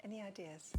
Any ideas?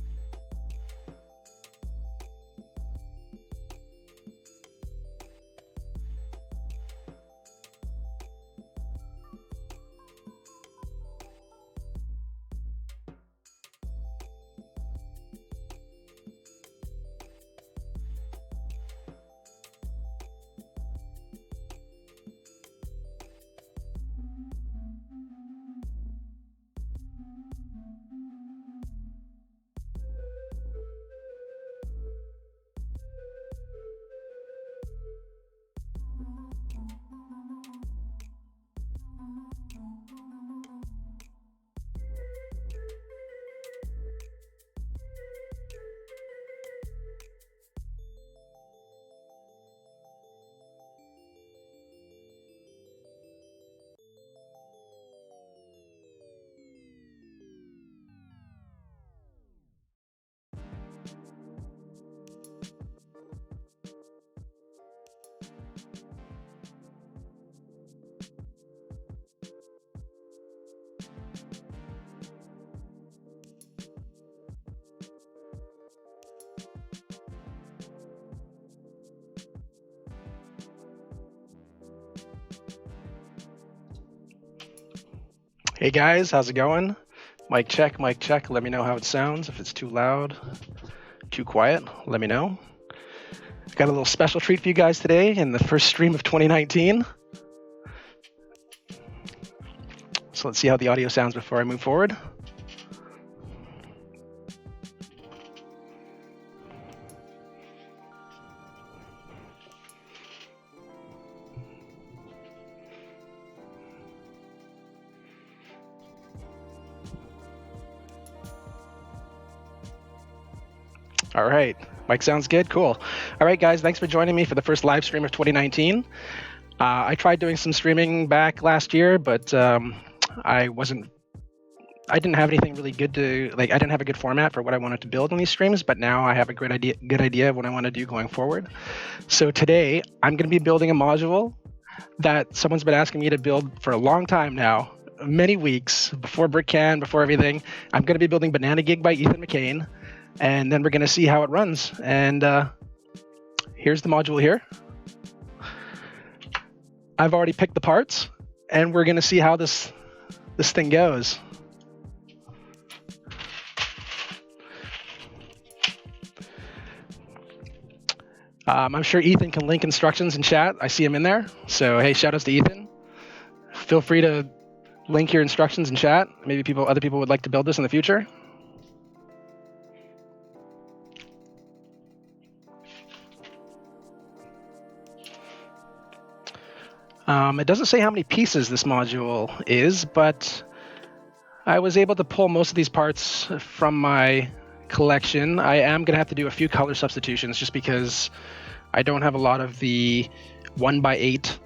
Hey guys, how's it going? Mic check, mic check. Let me know how it sounds. If it's too loud, too quiet, let me know. Got a little special treat for you guys today in the first stream of 2019. So let's see how the audio sounds before I move forward. All right, mic sounds good, cool. All right, guys, thanks for joining me for the first live stream of 2019. I tried doing some streaming back last year, but I wasn't I didn't have anything really good to I didn't have a good format for what I wanted to build in these streams, but now I have a good idea of what I want to do going forward. So today I'm going to be building a module that someone's been asking me to build for a long time now, many weeks, before BrickCan, before everything. I'm going to be building BananaGIG by Ethan McCain, and then we're going to see how it runs. And here's the module here. I've already picked the parts, and we're going to see how this thing goes. I'm sure Ethan can link instructions in chat. I see him in there. So hey, shout outs to Ethan. Feel free to link your instructions in chat. Maybe other people would like to build this in the future. It doesn't say how many pieces this module is, but I was able to pull most of these parts from my collection. I am going to have to do a few color substitutions just because I don't have a lot of the 1x8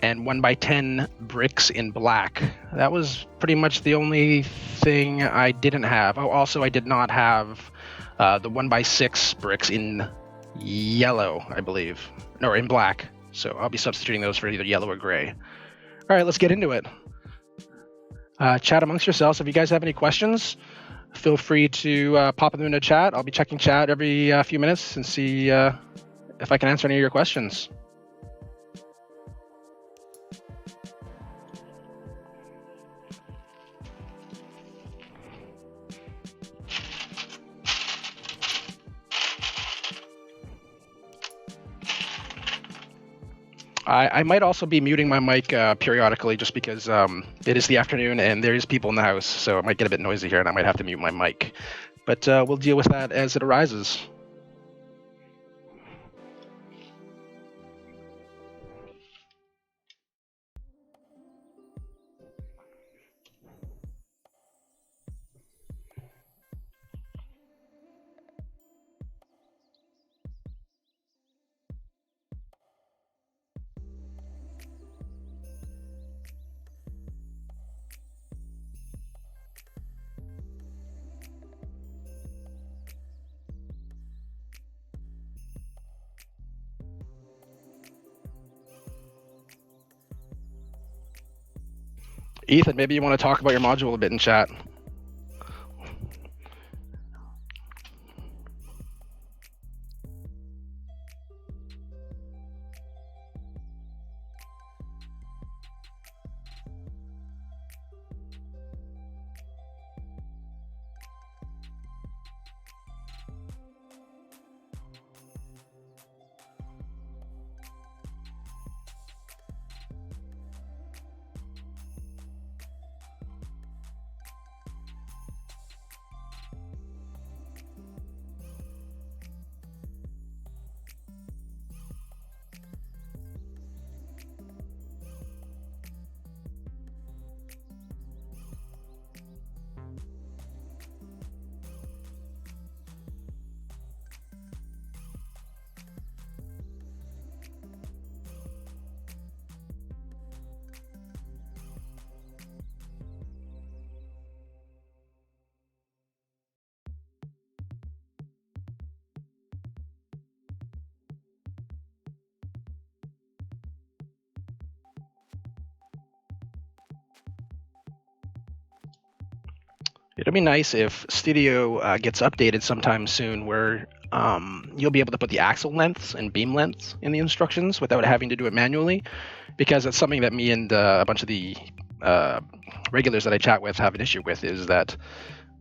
and 1x10 bricks in black. That was pretty much the only thing I didn't have. Oh, also, I did not have the 1x6 bricks in yellow, I believe, or in black. So I'll be substituting those for either yellow or gray. All right, let's get into it. Chat amongst yourselves. If you guys have any questions, feel free to pop them in the chat. I'll be checking chat every few minutes and see if I can answer any of your questions. I might also be muting my mic periodically just because it is the afternoon and there's people in the house, so it might get a bit noisy here and I might have to mute my mic. But we'll deal with that as it arises. Ethan, maybe you want to talk about your module a bit in chat. It'll be nice if Studio gets updated sometime soon where you'll be able to put the axle lengths and beam lengths in the instructions without having to do it manually, because it's something that me and a bunch of the regulars that I chat with have an issue with, is that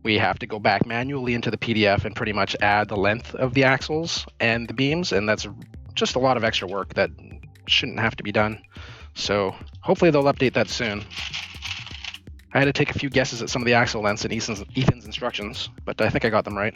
we have to go back manually into the PDF and pretty much add the length of the axles and the beams, and that's just a lot of extra work that shouldn't have to be done. So hopefully they'll update that soon. I had to take a few guesses at some of the axle lengths in Ethan's instructions, but I think I got them right.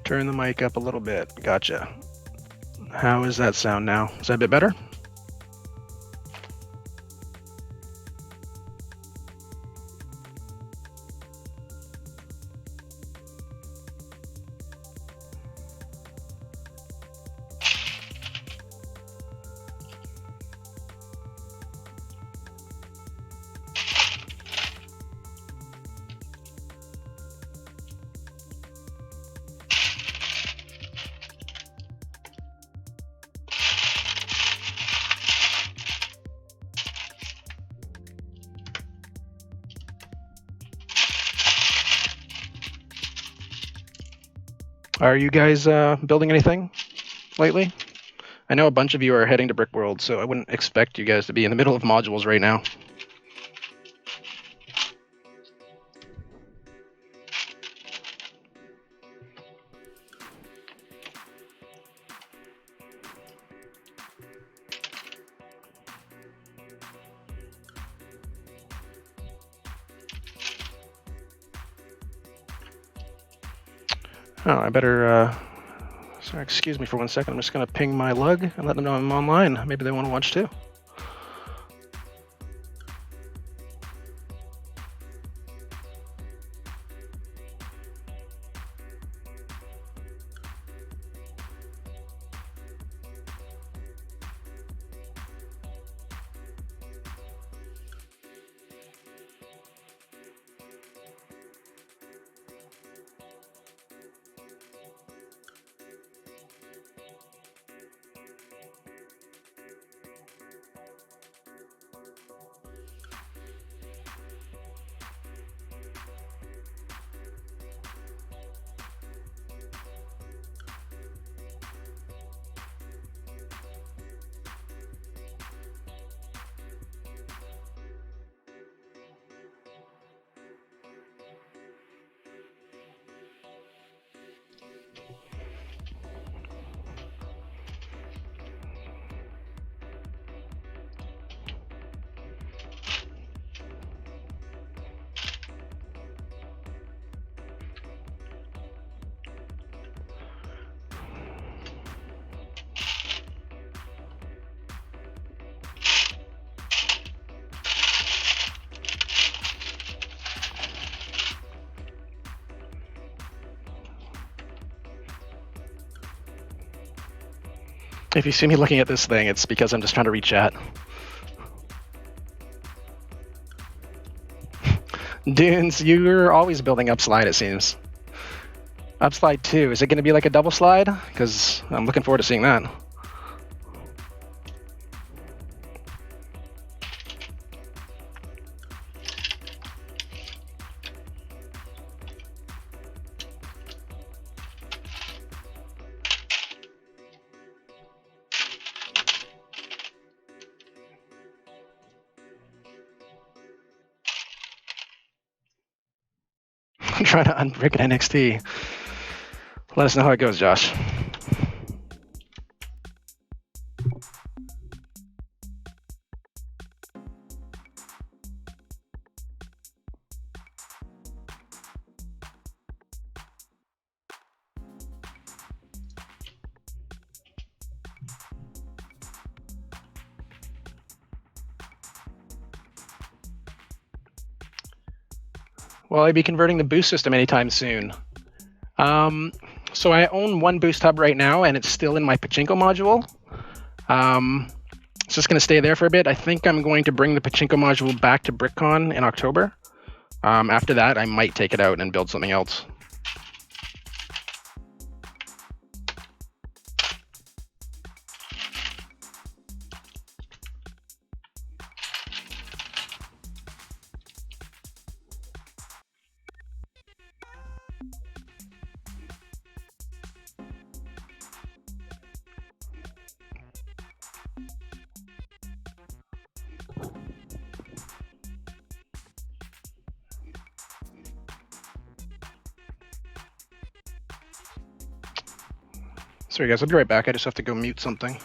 Turn the mic up a little bit. Gotcha. How is that sound now? Is that a bit better? Are you guys building anything lately? I know a bunch of you are heading to Brick World, so I wouldn't expect you guys to be in the middle of modules right now. Oh, I better, sorry, excuse me for 1 second. I'm just gonna ping my lug and let them know I'm online. Maybe they want to watch too. If you see me looking at this thing, it's because I'm just trying to read chat. Dunes, you're always building Upslide, it seems. Upslide 2, is it going to be like a double slide? Because I'm looking forward to seeing that. I'm trying to unbrick an NXT. Let us know how it goes, Josh. Will I be converting the boost system anytime soon? So I own one boost hub right now, and it's still in my Pachinko module. It's just going to stay there for a bit. I think I'm going to bring the Pachinko module back to BrickCon in October. After that, I might take it out and build something else. Sorry guys, I'll be right back. I just have to go mute something.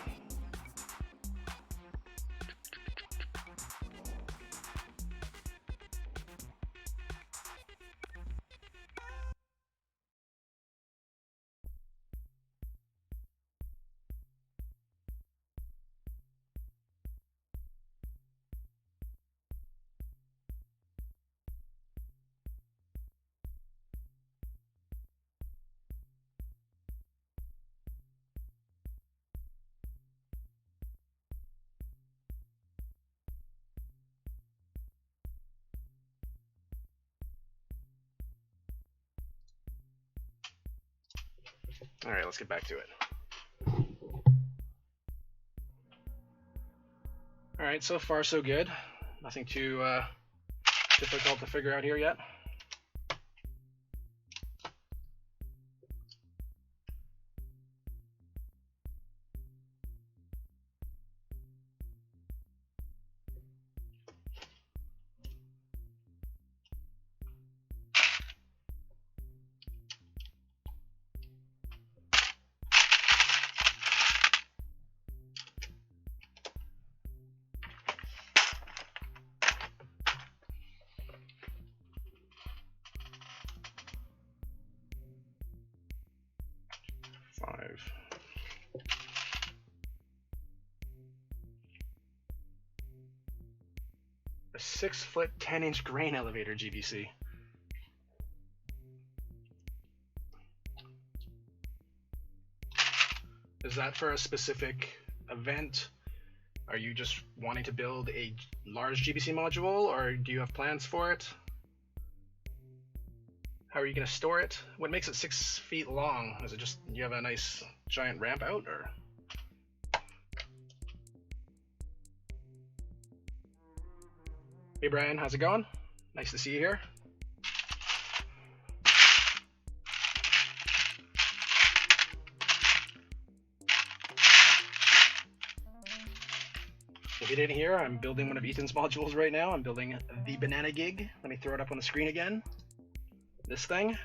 All right, let's get back to it. All right, so far so good. Nothing too difficult to figure out here yet. A 6-foot 10-inch grain elevator, GBC. Is that for a specific event? Are you just wanting to build a large GBC module, or do you have plans for it? How are you going to store it? What makes it 6 feet long? Is it just you have a nice giant ramp out, or? Hey Brian, how's it going? Nice to see you here. If you didn't hear, I'm building one of Ethan's modules right now. I'm building the Banana Gig. Let me throw it up on the screen again. This thing.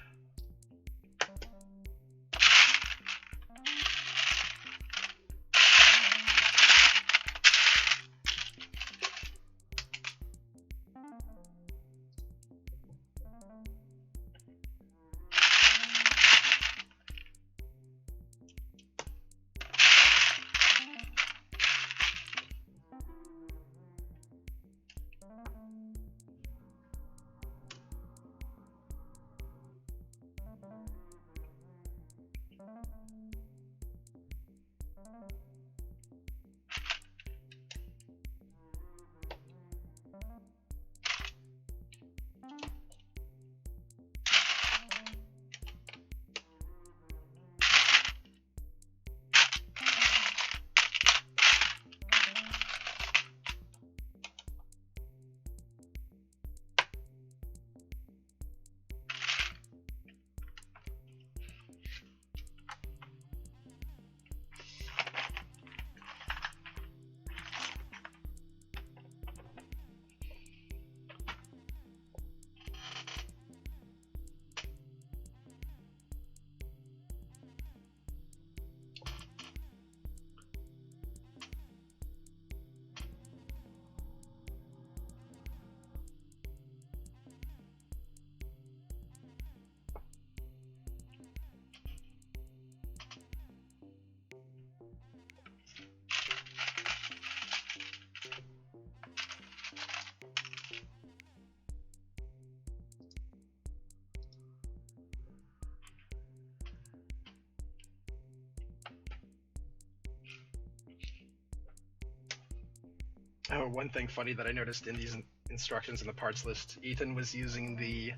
Oh, one thing funny that I noticed in these instructions in the parts list, Ethan was using the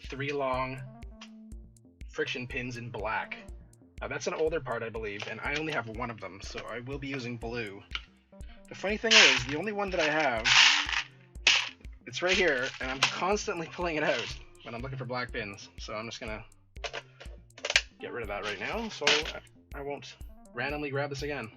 3 long friction pins in black. Now that's an older part, I believe, and I only have one of them, so I will be using blue. The funny thing is, the only one that I have, it's right here, and I'm constantly pulling it out when I'm looking for black pins. So I'm just gonna get rid of that right now, so I won't randomly grab this again.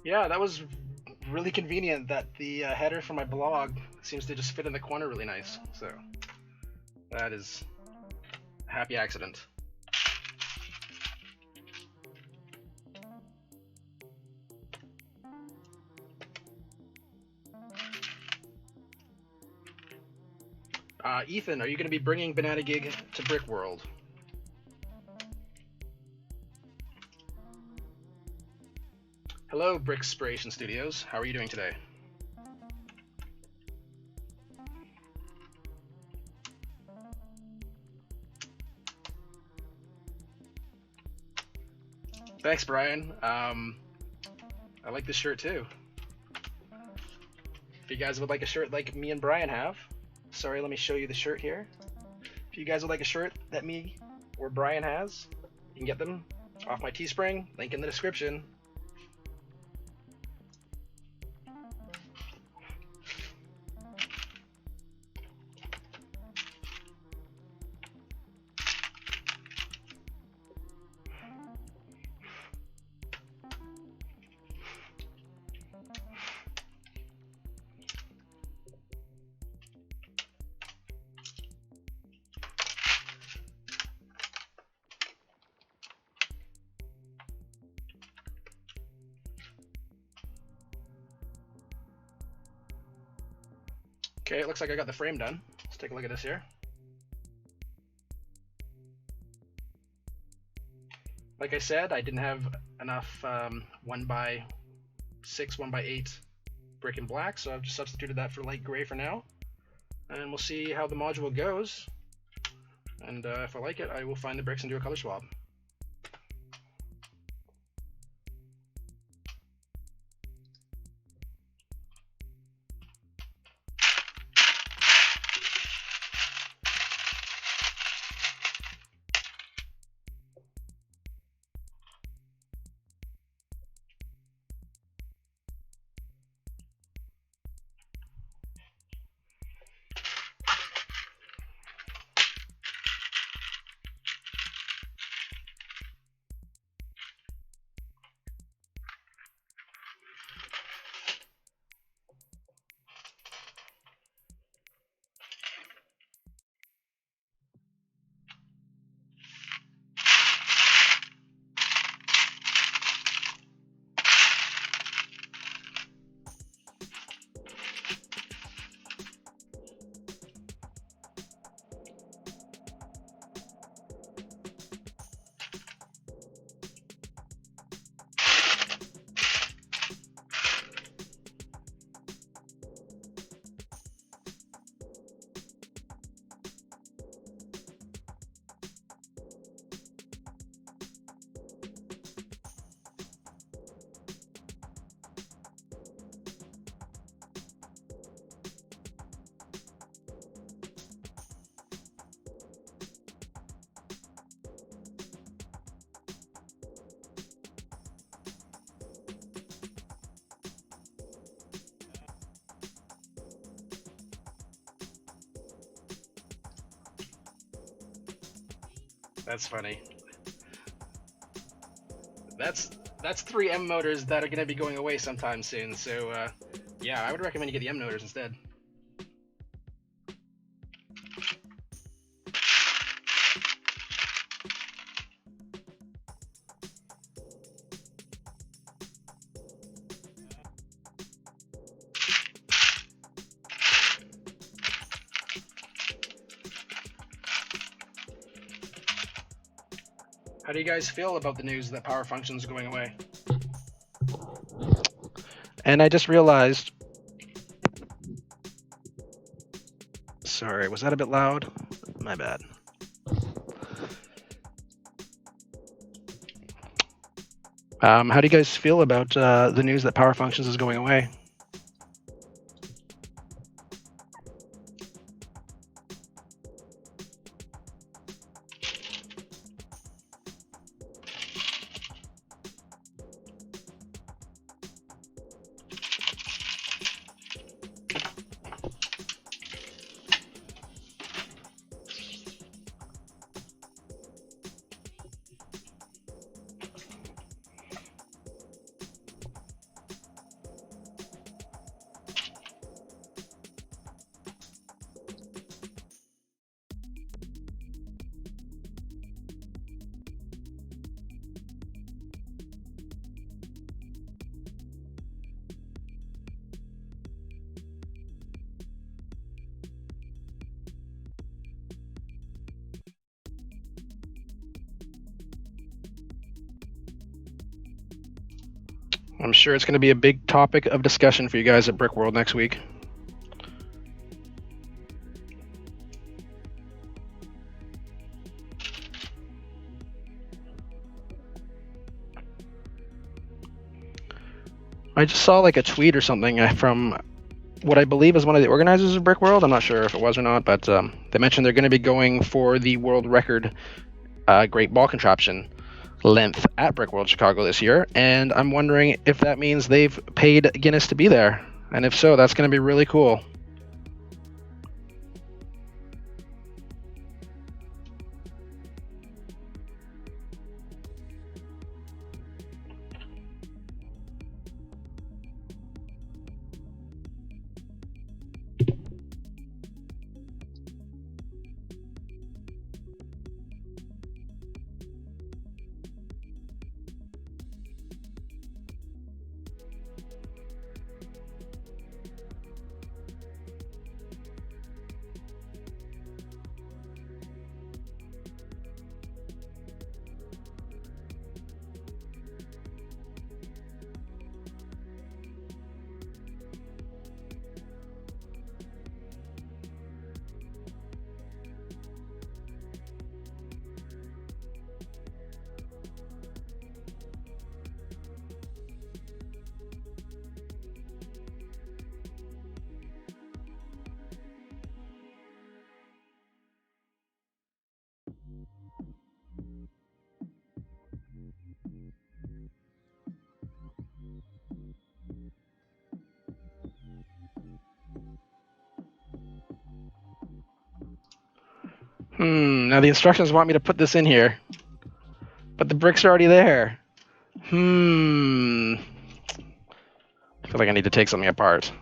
Yeah, that was really convenient that the header for my blog seems to just fit in the corner really nice. So that is a happy accident. Ethan, are you going to be bringing BananaGIG to Brick World? Hello, Brickspiration Studios. How are you doing today? Thanks, Brian. I like this shirt too. If you guys would like a shirt like me and Brian have, sorry, let me show you the shirt here. If you guys would like a shirt that me or Brian has, you can get them off my Teespring, link in the description. Okay, it looks like I got the frame done. Let's take a look at this here. Like I said, I didn't have enough 1x6, 1x8 brick and black, so I've just substituted that for light gray for now. And we'll see how the module goes. And if I like it, I will find the bricks and do a color swap. That's funny. That's 3 M motors that are going to be going away sometime soon. So yeah, I would recommend you get the M motors instead. How do you guys feel about the news that power functions are going away? And I just realized, sorry, was that a bit loud? My bad. How do you guys feel about the news that power functions is going away? I'm sure it's going to be a big topic of discussion for you guys at Brick World next week. I just saw like a tweet or something from what I believe is one of the organizers of Brick World. I'm not sure if it was or not, but they mentioned they're going to be going for the world record Great Ball Contraption length at Brick World Chicago this year, and I'm wondering if that means they've paid Guinness to be there, and if so, that's going to be really cool. Now the instructions want me to put this in here, but the bricks are already there. I feel like I need to take something apart.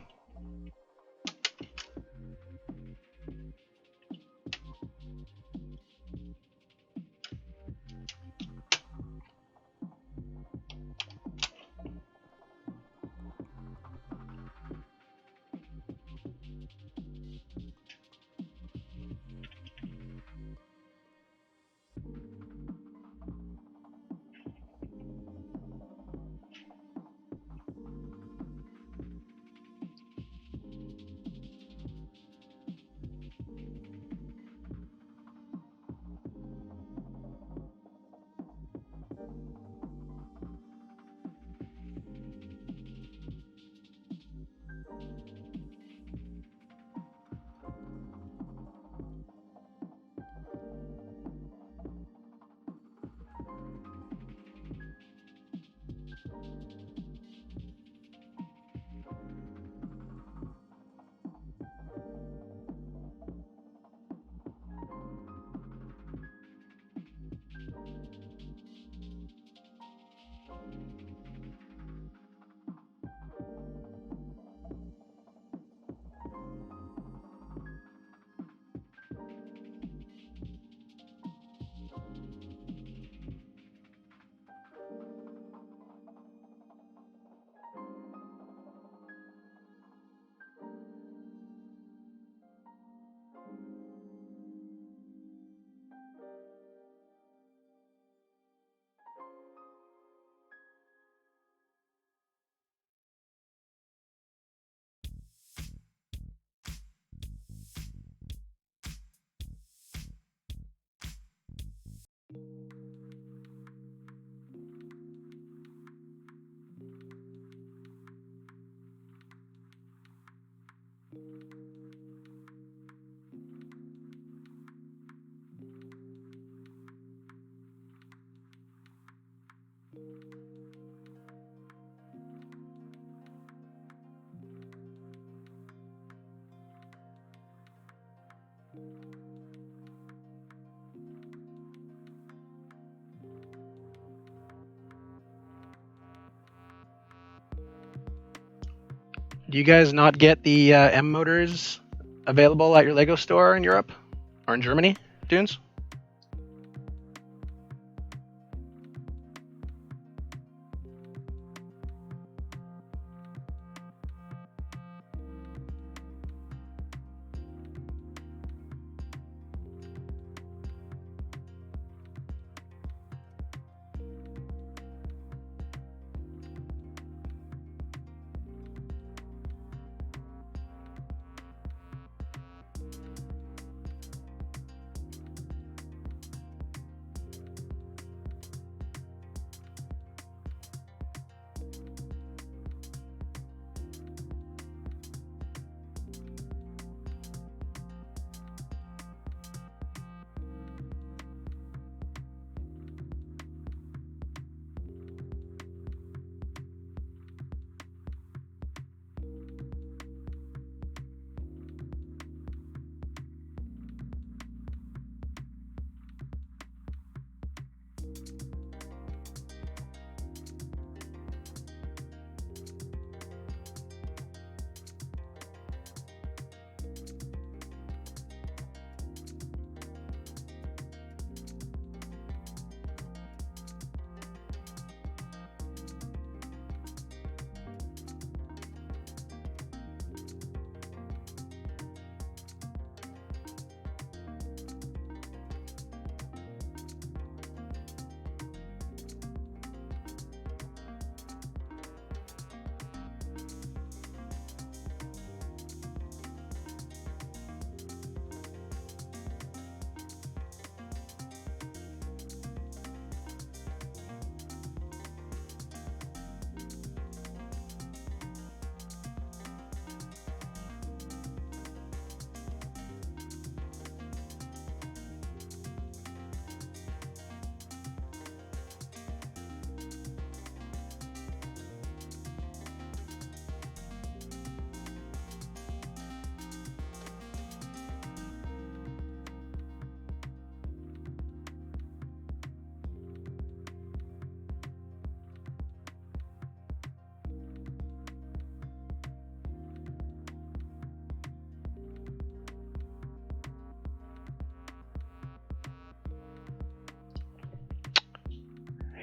Do you guys not get the M motors available at your Lego store in Europe or in Germany, Dunes?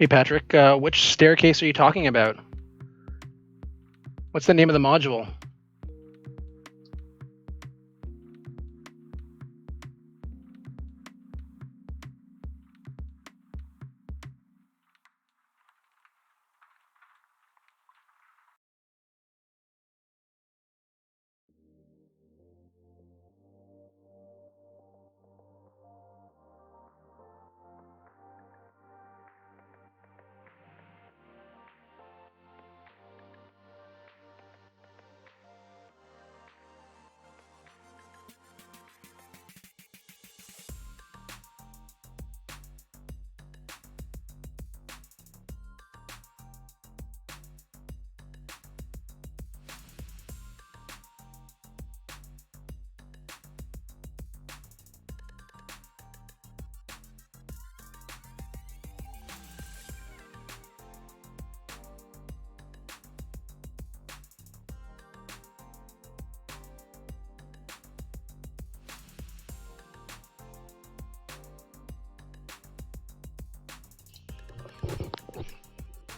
Hey, Patrick, which staircase are you talking about? What's the name of the module?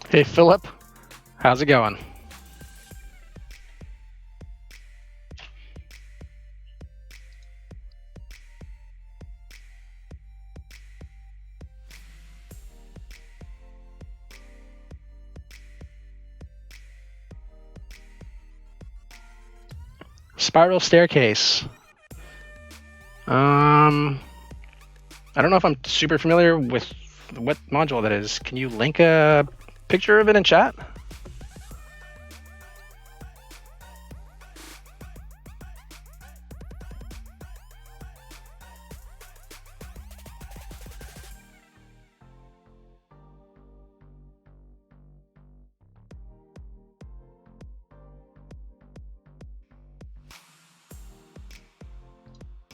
Hey, Philip, how's it going? Spiral staircase. I don't know if I'm super familiar with what module that is. Can you link a picture of it in chat?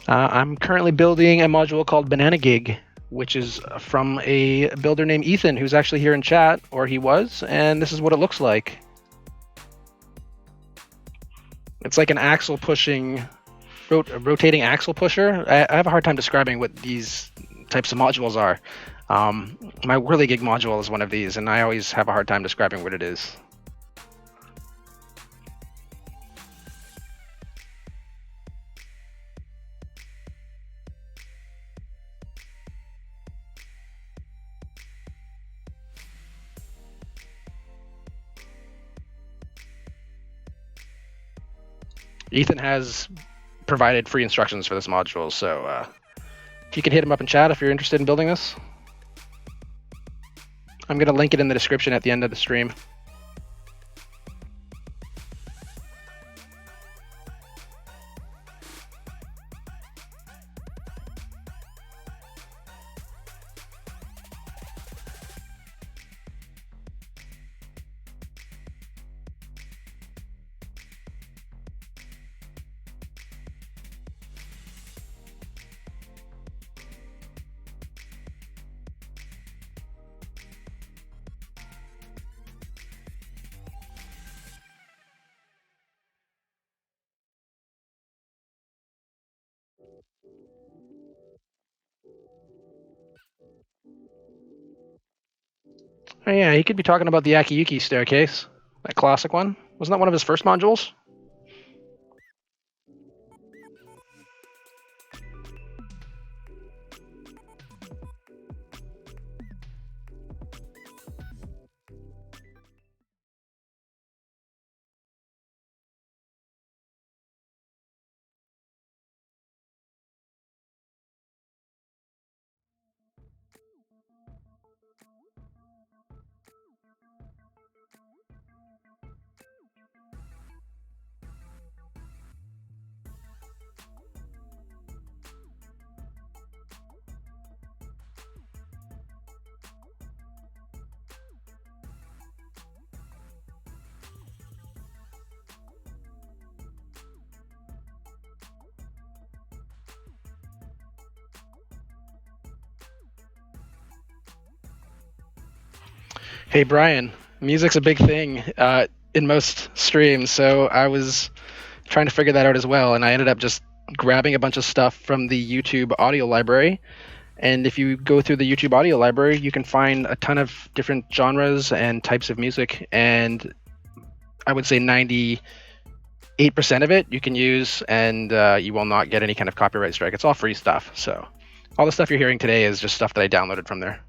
I'm currently building a module called BananaGIG, which is from a builder named Ethan, who's actually here in chat, or he was, and this is what it looks like. It's like an axle pushing, rotating axle pusher. I have a hard time describing what these types of modules are. My whirligig module is one of these, and I always have a hard time describing what it is. Ethan has provided free instructions for this module, so if you can hit him up in chat if you're interested in building this. I'm going to link it in the description at the end of the stream. Oh yeah, he could be talking about the Akiyuki staircase, that classic one. Wasn't that one of his first modules? Hey Brian, music's a big thing in most streams, so I was trying to figure that out as well, and I ended up just grabbing a bunch of stuff from the YouTube audio library And if you go through the YouTube audio library, you can find a ton of different genres and types of music. And I would say 98% of it you can use, and you will not get any kind of copyright strike. It's all free stuff. So all the stuff you're hearing today is just stuff that I downloaded from there.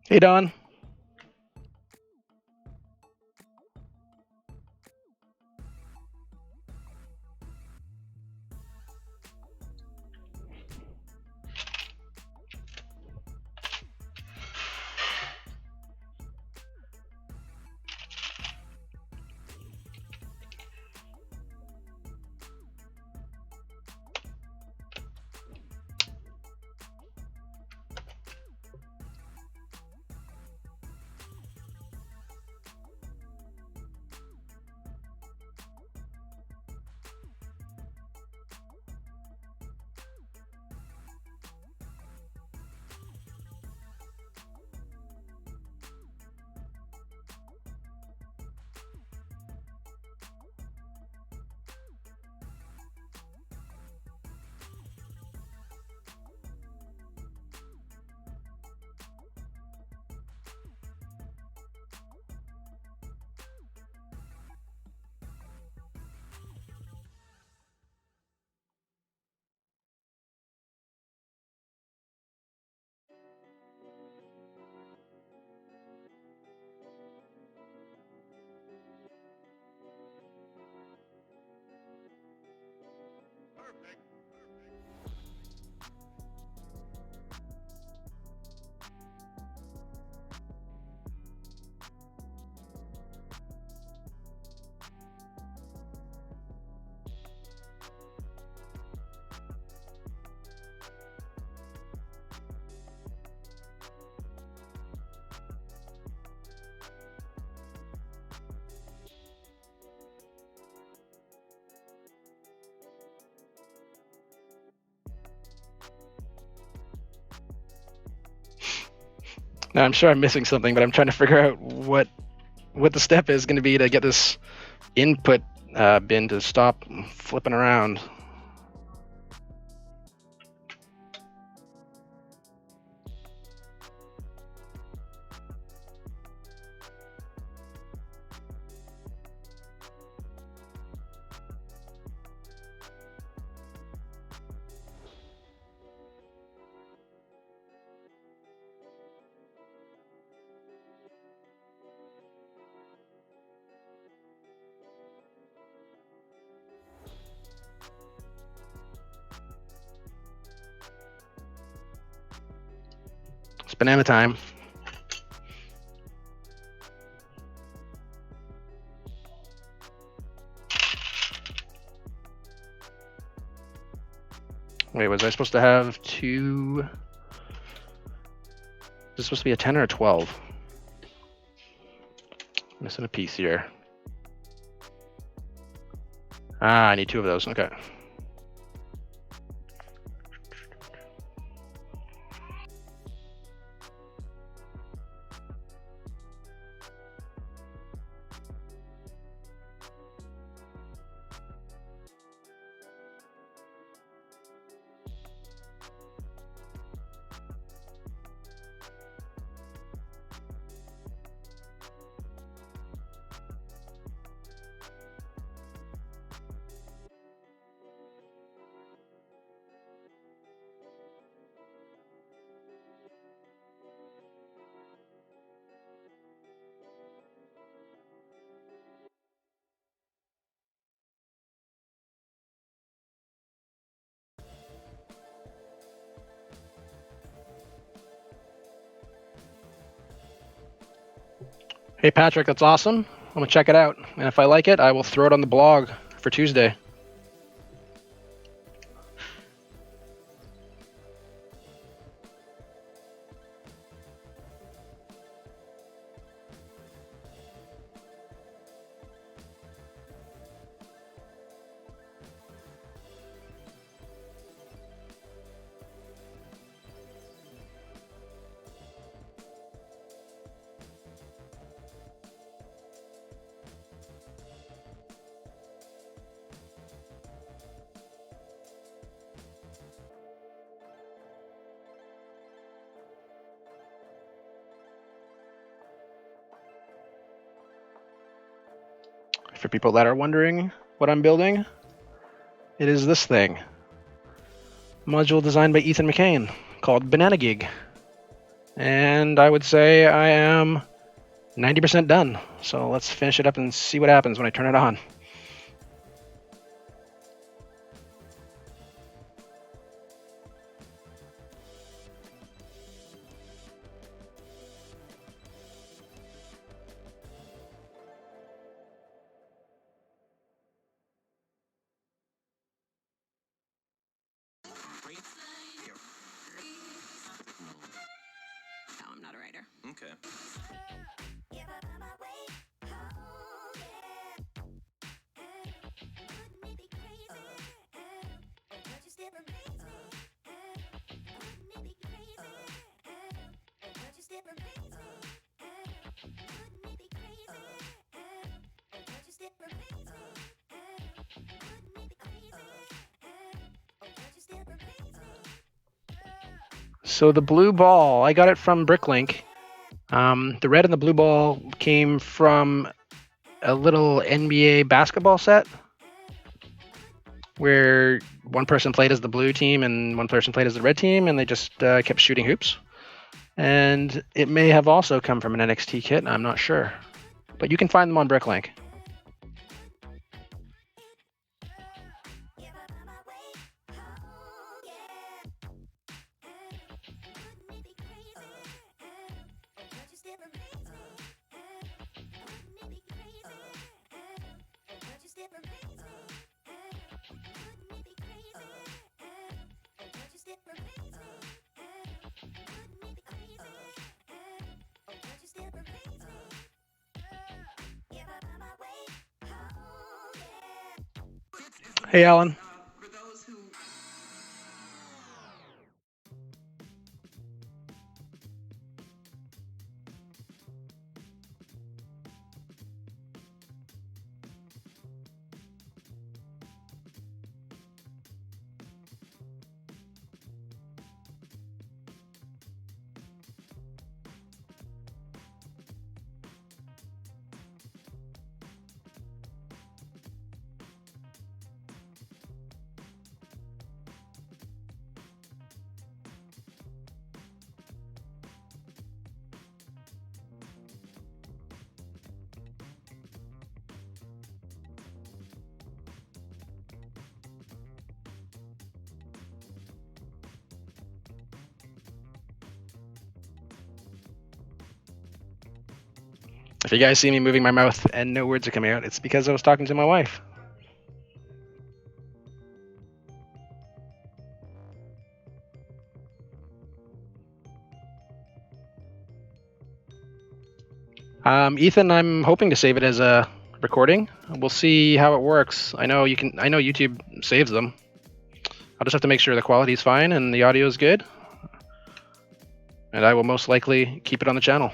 Hey, Don. Now, I'm sure I'm missing something, but I'm trying to figure out what the step is going to be to get this input bin to stop flipping around. It's banana time. Wait, was I supposed to have two? Is this supposed to be a 10 or a 12? Missing a piece here. Ah, I need two of those. Okay. Hey Patrick, that's awesome. I'm gonna check it out, and if I like it, I will throw it on the blog for Tuesday. For people that are wondering what I'm building, it is this thing. Module designed by Ethan McCain called BananaGIG. And I would say I am 90% done. So let's finish it up and see what happens when I turn it on. No, I'm not a writer. Okay. So the blue ball, I got it from Bricklink. The red and the blue ball came from a little NBA basketball set where one person played as the blue team and one person played as the red team, and they just kept shooting hoops. And it may have also come from an NXT kit, I'm not sure. But you can find them on Bricklink. Hey, Alan. If you guys see me moving my mouth and no words are coming out, it's because I was talking to my wife. Ethan, I'm hoping to save it as a recording. We'll see how it works. I know YouTube saves them. I'll just have to make sure the quality is fine and the audio is good. And I will most likely keep it on the channel.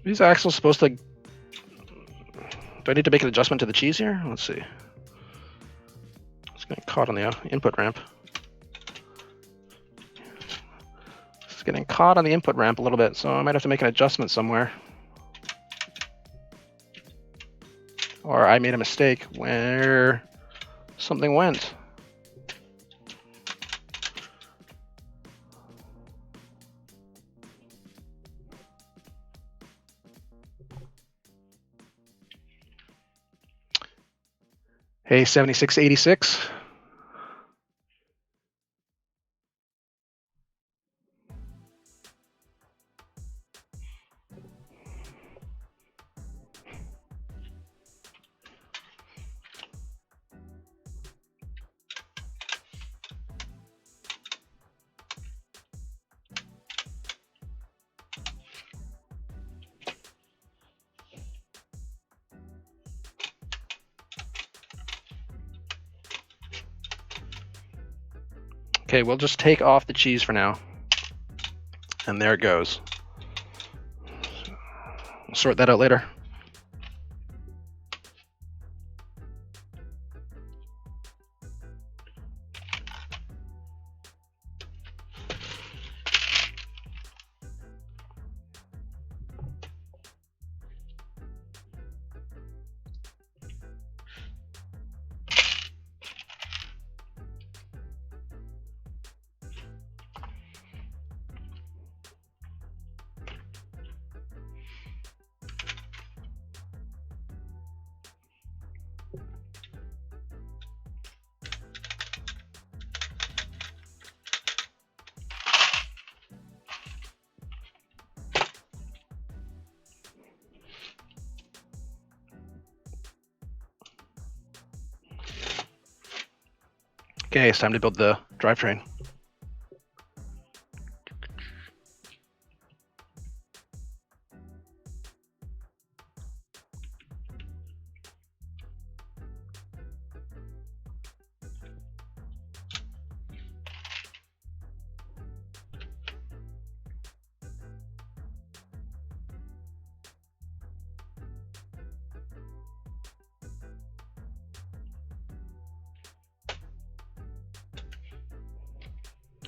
These axles supposed to... Do I need to make an adjustment to the cheese here? Let's see. It's getting caught on the input ramp. It's getting caught on the input ramp a little bit, so I might have to make an adjustment somewhere. Or I made a mistake where something went. Hey, 7686. Okay, we'll just take off the cheese for now. And there it goes. We'll sort that out later. Okay, it's time to build the drivetrain.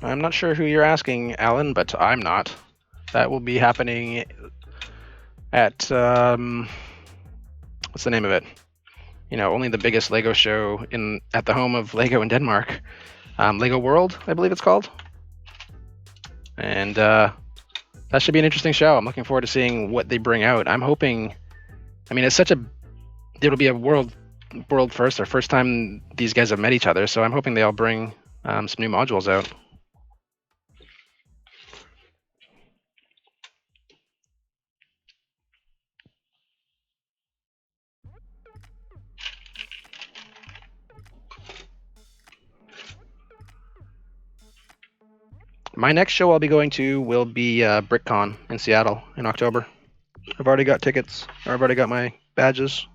I'm not sure who you're asking, Alan, but I'm not. That will be happening at, what's the name of it? You know, only the biggest Lego show at the home of Lego in Denmark. Lego World, I believe it's called. And that should be an interesting show. I'm looking forward to seeing what they bring out. I'm hoping, I mean, it'll be a world first, or first time these guys have met each other, so I'm hoping they all bring some new modules out. My next show I'll be going to will be BrickCon in Seattle in October. I've already got tickets, or I've already got my badges.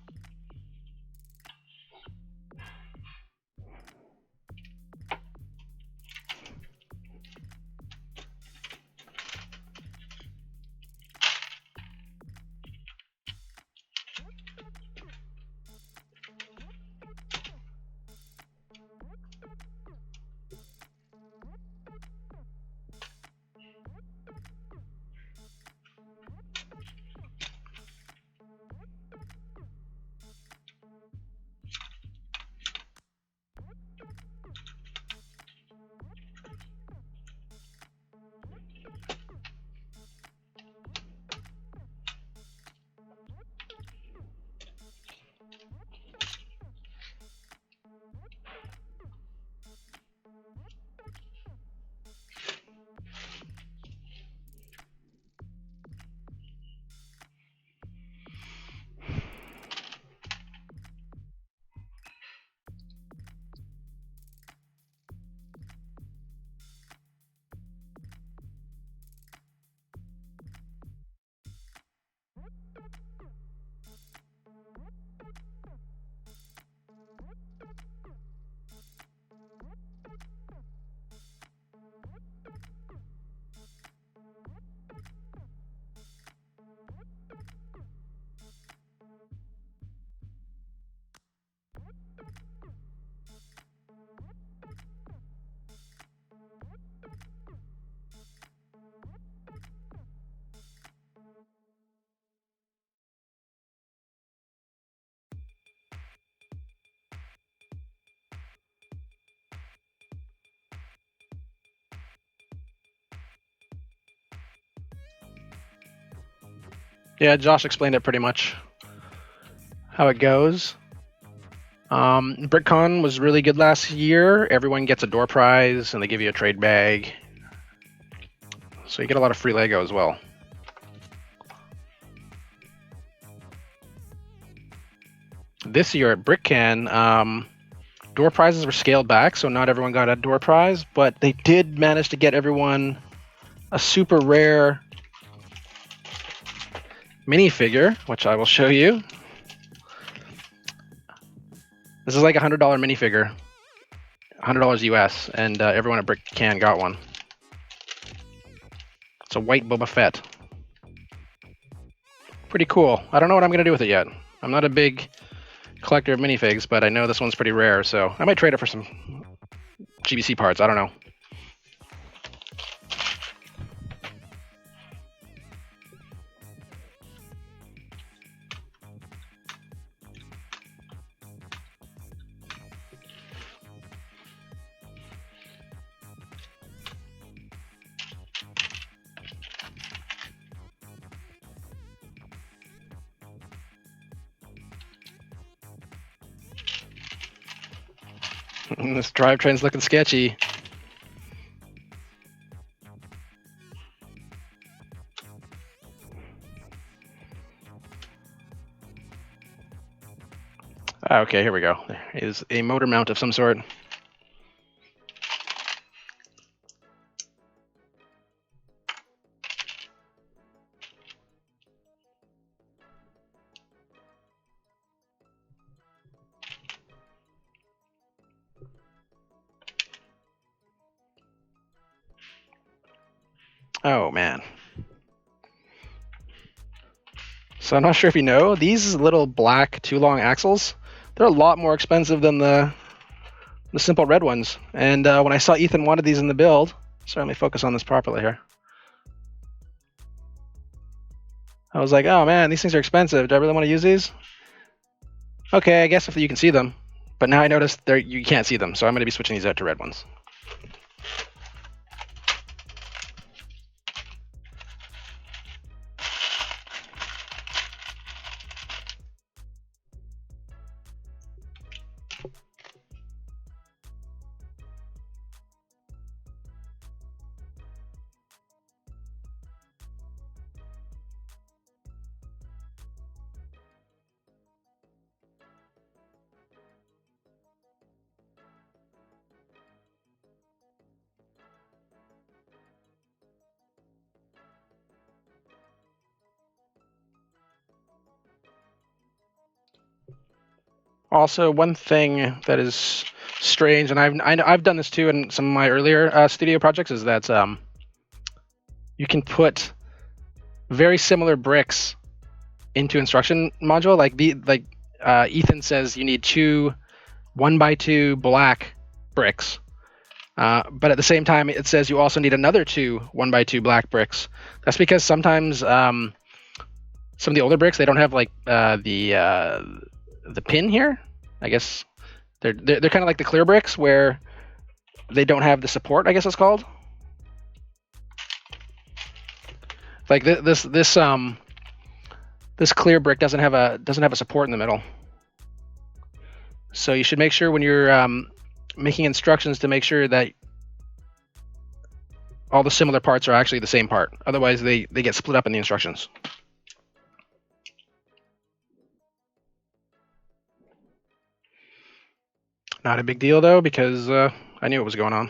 Yeah, Josh explained it pretty much how it goes. BrickCon was really good last year. Everyone gets a door prize and they give you a trade bag. So you get a lot of free Lego as well. This year at BrickCan, door prizes were scaled back, so not everyone got a door prize, but they did manage to get everyone a super rare minifigure, which I will show you. This is like a $100 minifigure, $100 US, and everyone at BrickCan got one. It's a white Boba Fett. Pretty cool. I don't know what I'm going to do with it yet. I'm not a big collector of minifigs, but I know this one's pretty rare, so I might trade it for some GBC parts. I don't know. This drivetrain's looking sketchy. Okay, here we go. There is a motor mount of some sort. Oh, man. So I'm not sure if you know, these little black too-long axles, they're a lot more expensive than the simple red ones. And when I saw Ethan wanted these in the build, sorry, let me focus on this properly here. I was like, oh man, these things are expensive. Do I really want to use these? Okay, I guess if you can see them. But now I noticed you can't see them, so I'm going to be switching these out to red ones. Also, one thing that is strange, and I've done this too in some of my earlier studio projects, is that you can put very similar bricks into instruction module. Like Ethan says, you need 2 1x2 black bricks, but at the same time, it says you also need another 2 1x2 black bricks. That's because sometimes some of the older bricks, they don't have like the pin here. I guess they're kind of like the clear bricks where they don't have the support, I guess it's called. Like this clear brick doesn't have a support in the middle. So you should make sure when you're making instructions to make sure that all the similar parts are actually the same part. Otherwise, they get split up in the instructions. Not a big deal, though, because I knew what was going on.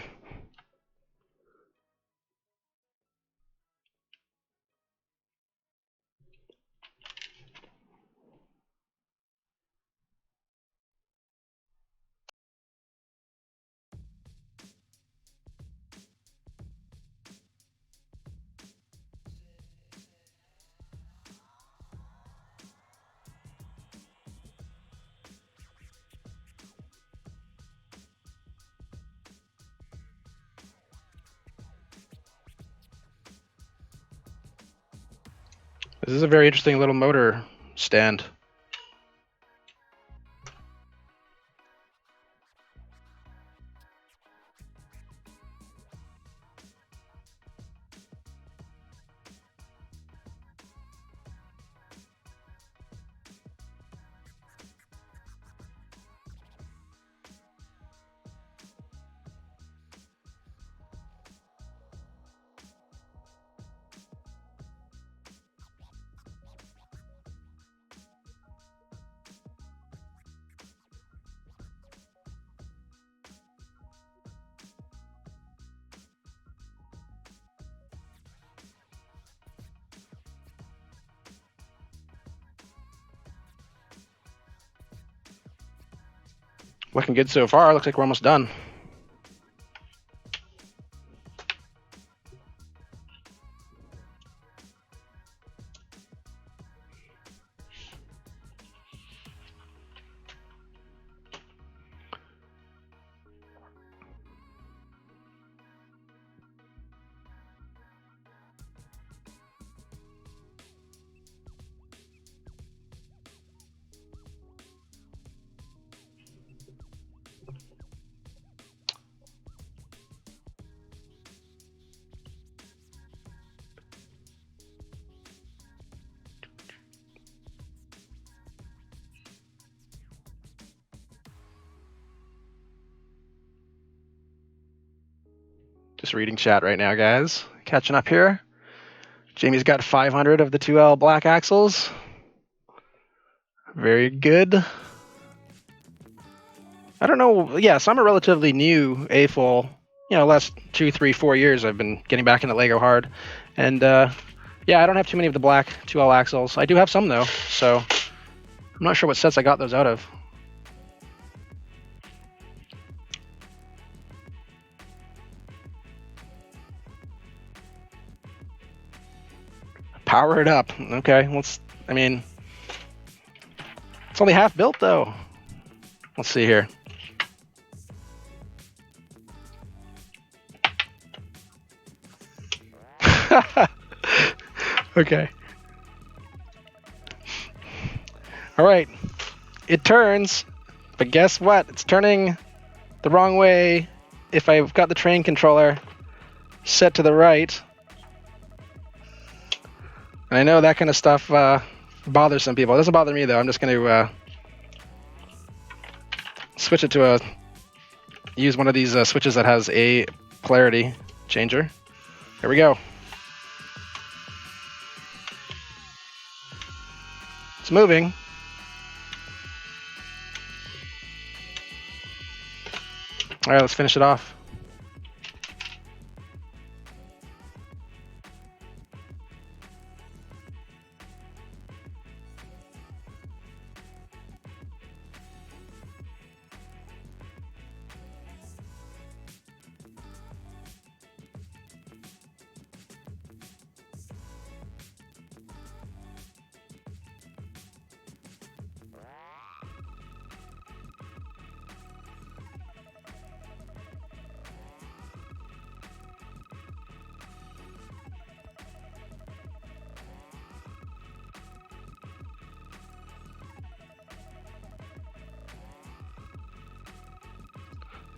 This is a very interesting little motor stand. Looking good so far. Looks like we're almost done. Just reading chat right now, guys. Catching up here. Jamie's got 500 of the 2L black axles. Very good. I don't know. Yeah, so I'm a relatively new AFOL. You know, last 2, 3, 4 years I've been getting back into Lego hard. And yeah, I don't have too many of the black 2L axles. I do have some though, so I'm not sure what sets I got those out of. Power it up. Okay, I mean, it's only half built though. Let's see here. Okay. All right. It turns, but guess what? It's turning the wrong way if I've got the train controller set to the right. And I know that kind of stuff bothers some people. It doesn't bother me though. I'm just going to switch it to use one of these switches that has a polarity changer. Here we go. It's moving. All right, let's finish it off.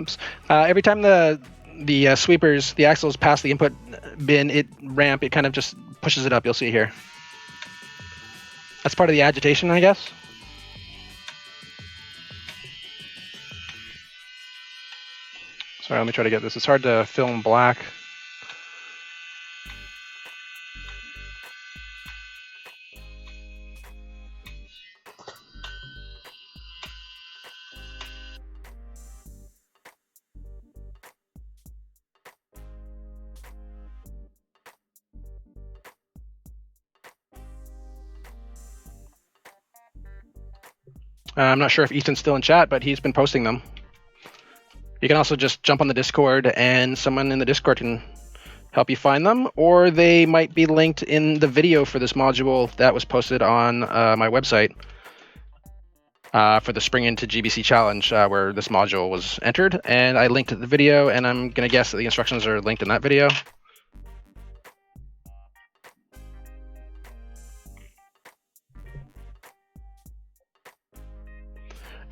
Oops. Every time the sweepers, the axles pass the input bin, it kind of just pushes it up. You'll see here. That's part of the agitation, I guess. Sorry, let me try to get this. It's hard to film black. I'm not sure if Ethan's still in chat, but he's been posting them. You can also just jump on the Discord and someone in the Discord can help you find them, or they might be linked in the video for this module that was posted on my website for the Spring Into GBC Challenge where this module was entered. And I linked the video, and I'm going to guess that the instructions are linked in that video.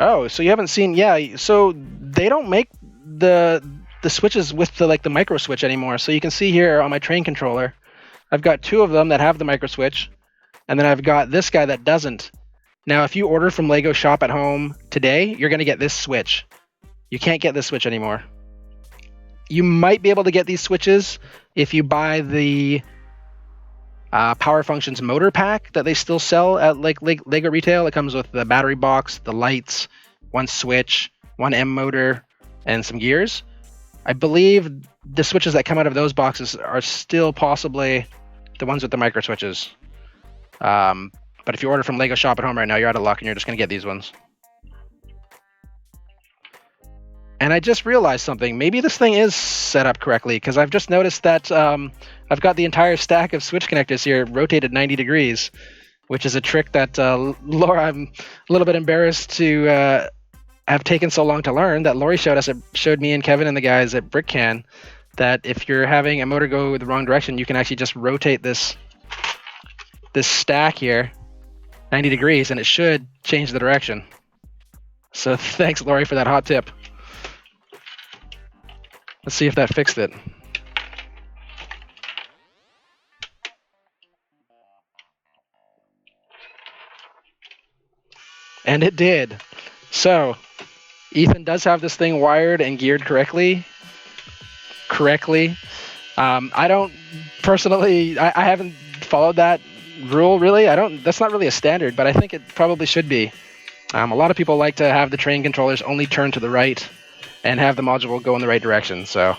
Oh, so you haven't seen? Yeah, so they don't make the switches with the micro switch anymore. So you can see here on my train controller, I've got 2 of them that have the micro switch, and then I've got this guy that doesn't. Now, if you order from Lego Shop at Home today, you're going to get this switch. You can't get this switch anymore. You might be able to get these switches if you buy the Power Functions motor pack that they still sell at Lego retail. It comes with the battery box, the lights, 1 switch, 1 M motor, and some gears. I believe the switches that come out of those boxes are still possibly the ones with the micro switches. But if you order from Lego Shop at Home right now, you're out of luck and you're just going to get these ones. And I just realized something. Maybe this thing is set up correctly, because I've just noticed that I've got the entire stack of switch connectors here rotated 90 degrees, which is a trick that Laura, I'm a little bit embarrassed to have taken so long to learn, that Lori showed me and Kevin and the guys at BrickCan, that if you're having a motor go the wrong direction, you can actually just rotate this stack here 90 degrees, and it should change the direction. So thanks, Lori, for that hot tip. Let's see if that fixed it. And it did. So Ethan does have this thing wired and geared correctly. I don't personally, I haven't followed that rule really. That's not really a standard, but I think it probably should be. A lot of people like to have the train controllers only turn to the right and have the module go in the right direction. So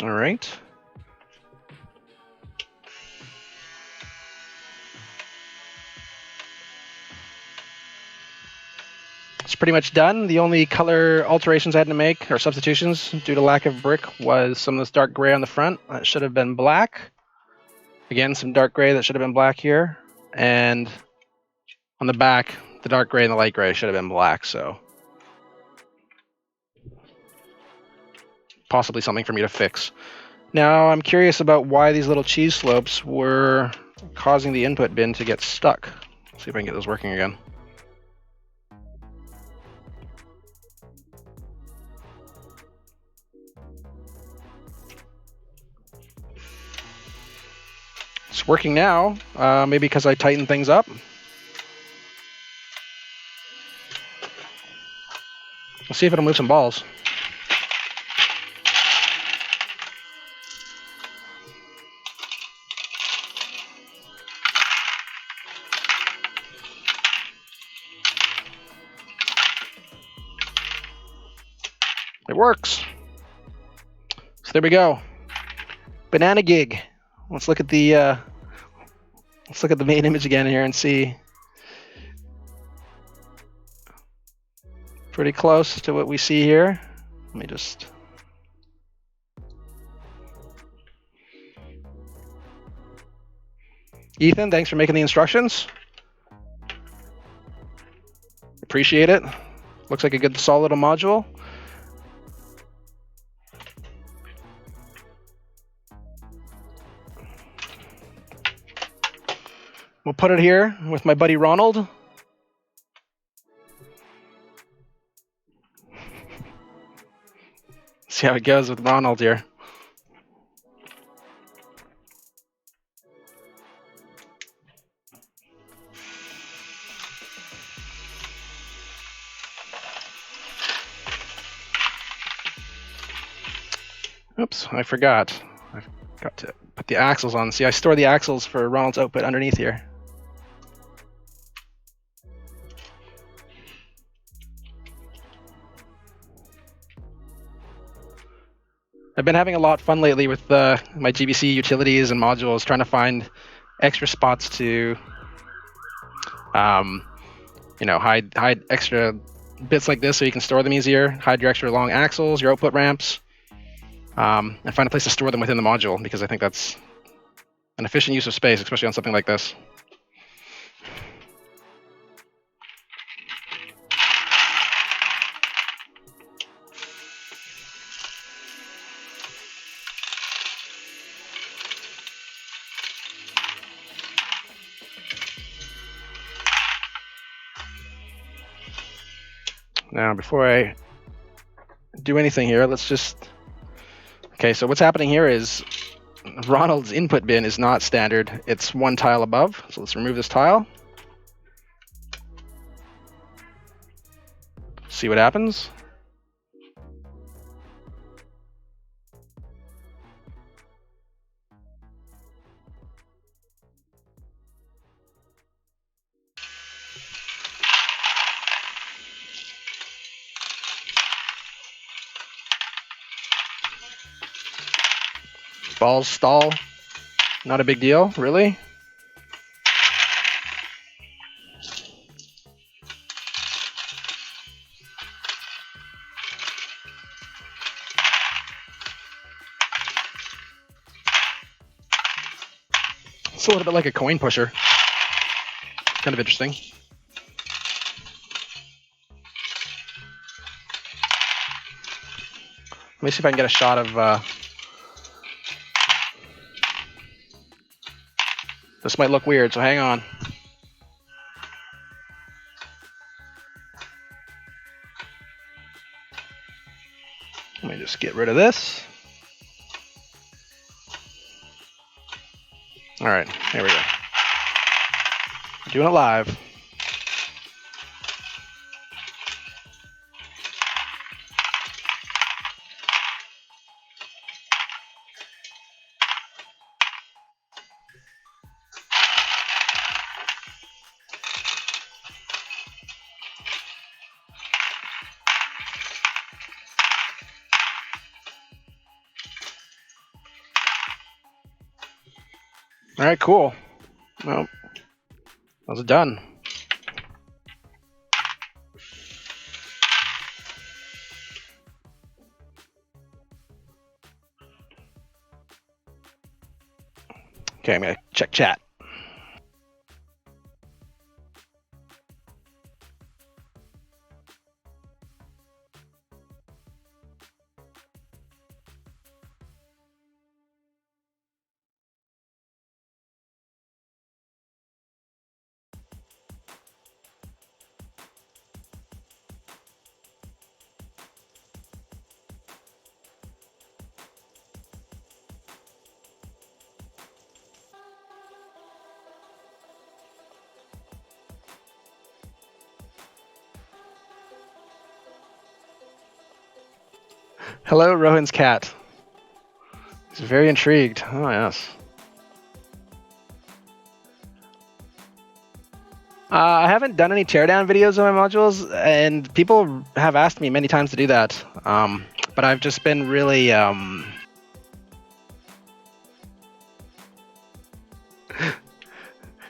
all right. It's pretty much done. The only color alterations I had to make, or substitutions, due to lack of brick, was some of this dark gray on the front. That should have been black. Again, some dark gray that should have been black here. And on the back, the dark gray and the light gray should have been black, so possibly something for me to fix. Now, I'm curious about why these little cheese slopes were causing the input bin to get stuck. Let's see if I can get those working again. It's working now, maybe because I tightened things up. Let's see if it'll move some balls. It works. So there we go. Banana Gig. Let's look at the main image again here and see. Pretty close to what we see here. Let me just. Ethan, thanks for making the instructions. Appreciate it. Looks like a good solid module. We'll put it here with my buddy Ronald. See how it goes with Ronald here. Oops, I forgot. I got to put the axles on. See, I store the axles for Ronald's output underneath here. I've been having a lot of fun lately with my GBC utilities and modules, trying to find extra spots to, hide extra bits like this so you can store them easier. Hide your extra long axles, your output ramps, and find a place to store them within the module, because I think that's an efficient use of space, especially on something like this. Now, before I do anything here, let's just... Okay, so what's happening here is Ronald's input bin is not standard. It's one tile above. So let's remove this tile. See what happens. Balls stall. Not a big deal, really. It's a little bit like a coin pusher. Kind of interesting. Let me see if I can get a shot of... This might look weird, so hang on. Let me just get rid of this. All right, here we go. Doing it live. All right, cool. Well, that's done. Okay, I'm gonna check chat. Hello, Rohan's cat. He's very intrigued. Oh, yes. I haven't done any teardown videos of my modules, and people have asked me many times to do that. But I've just been really...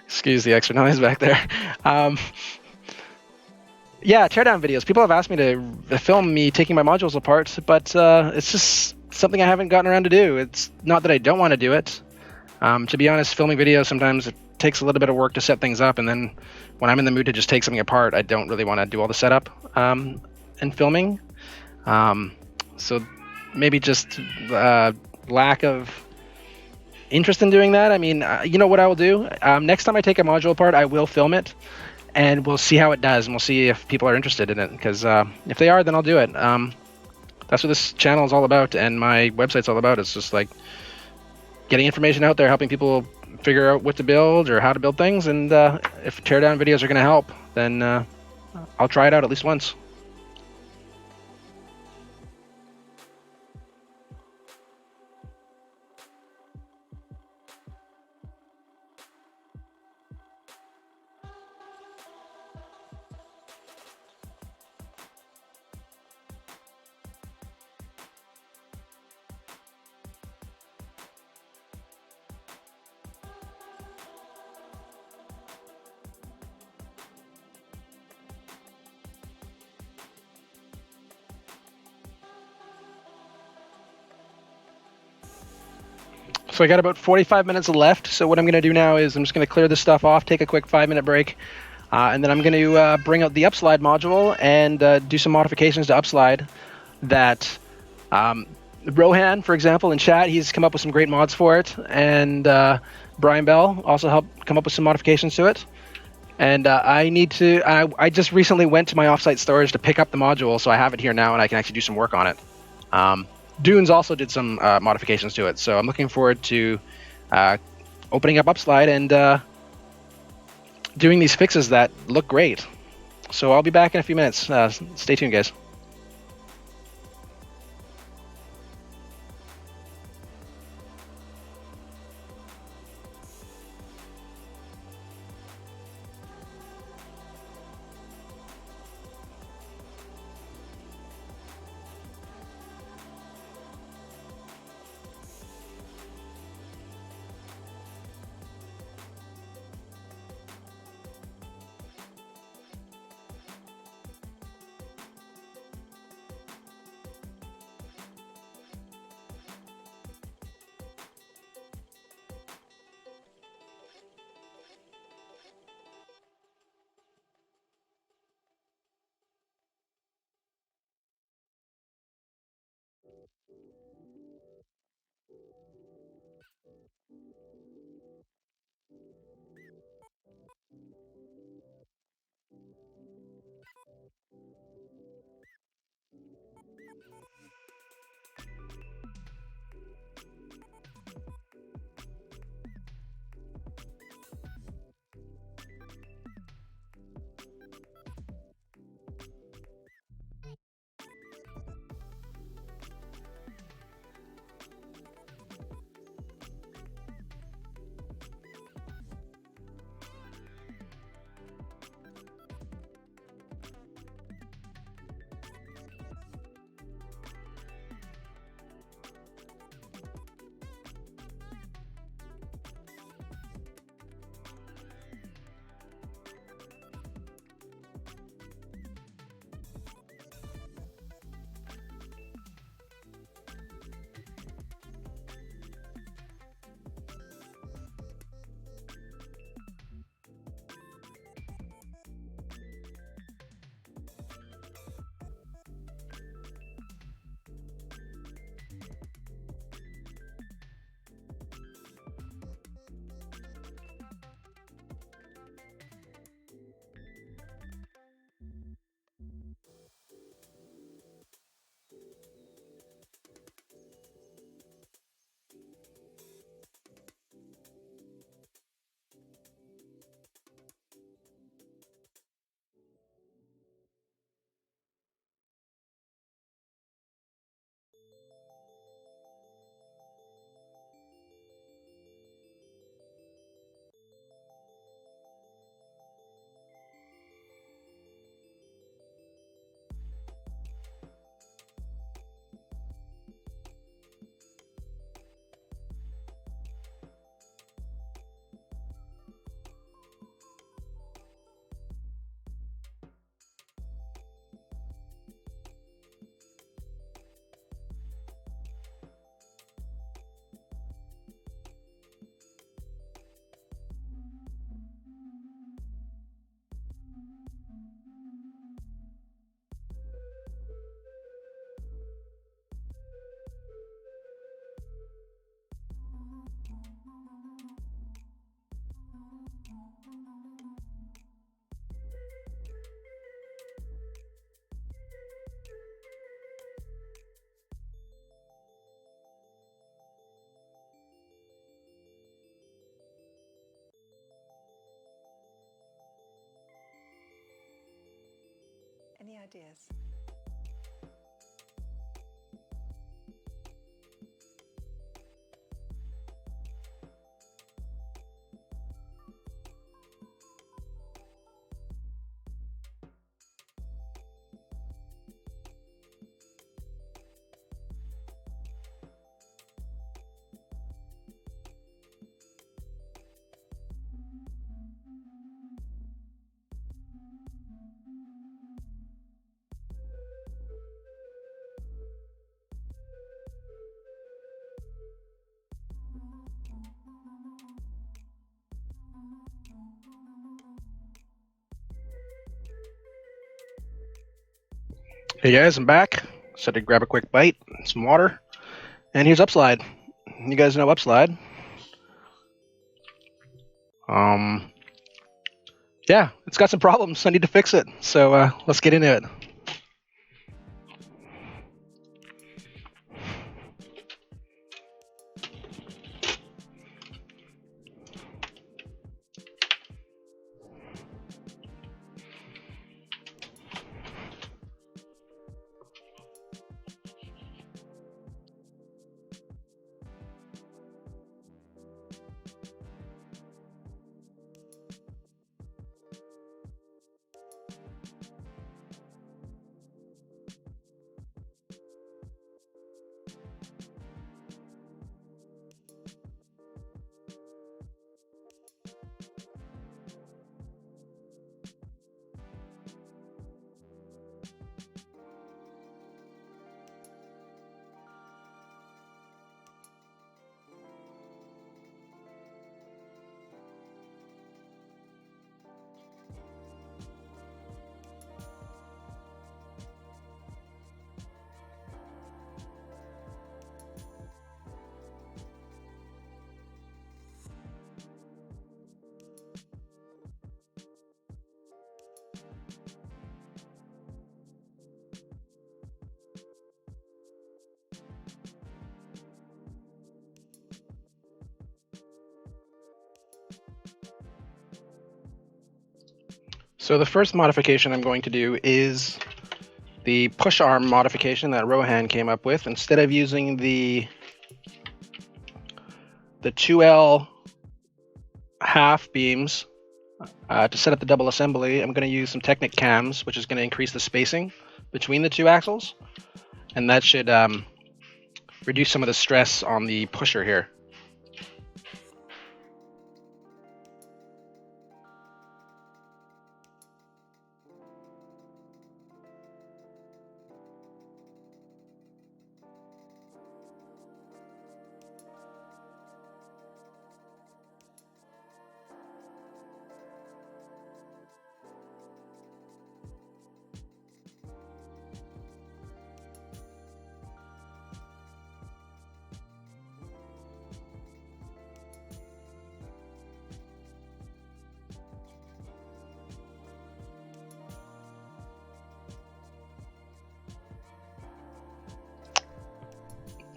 Excuse the extra noise back there. Yeah, teardown videos. People have asked me to film me taking my modules apart, but it's just something I haven't gotten around to do. It's not that I don't want to do it. To be honest, filming videos, sometimes it takes a little bit of work to set things up, and then when I'm in the mood to just take something apart, I don't really want to do all the setup and filming. So maybe just lack of interest in doing that. I mean, you know what I will do? Next time I take a module apart, I will film it, and we'll see how it does, and we'll see if people are interested in it, because if they are, then I'll do it. That's what this channel is all about, and my website's all about. It's just like getting information out there, helping people figure out what to build or how to build things, and if teardown videos are going to help, then I'll try it out at least once. So I got about 45 minutes left. So what I'm going to do now is I'm just going to clear this stuff off, take a quick 5-minute break, and then I'm going to bring out the Upslide module and do some modifications to Upslide that Rohan, for example, in chat, he's come up with some great mods for it, and Brian Bell also helped come up with some modifications to it. And I just recently went to my offsite storage to pick up the module, so I have it here now, and I can actually do some work on it. Dunes also did some modifications to it, so I'm looking forward to opening up Upslide and doing these fixes that look great. So I'll be back in a few minutes. Stay tuned, guys. Any ideas? Hey guys, I'm back. So to grab a quick bite, some water, and here's Upslide. You guys know Upslide. Yeah, it's got some problems. I need to fix it. So let's get into it. So the first modification I'm going to do is the push arm modification that Rohan came up with. Instead of using the 2L half beams to set up the double assembly, I'm going to use some Technic cams, which is going to increase the spacing between the two axles, and that should reduce some of the stress on the pusher here.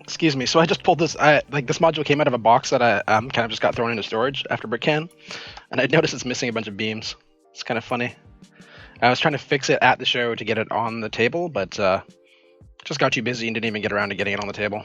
Excuse me. So I just pulled this. This module came out of a box that I kind of just got thrown into storage after BrickCan, and I noticed it's missing a bunch of beams. It's kind of funny. I was trying to fix it at the show to get it on the table, but just got too busy and didn't even get around to getting it on the table.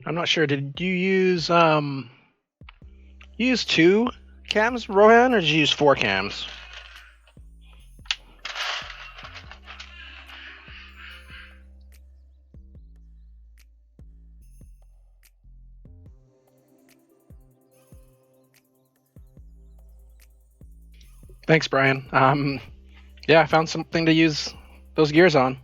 I'm not sure. Did you use use 2 cams, Rohan, or did you use 4 cams? Thanks, Brian. Yeah, I found something to use those gears on.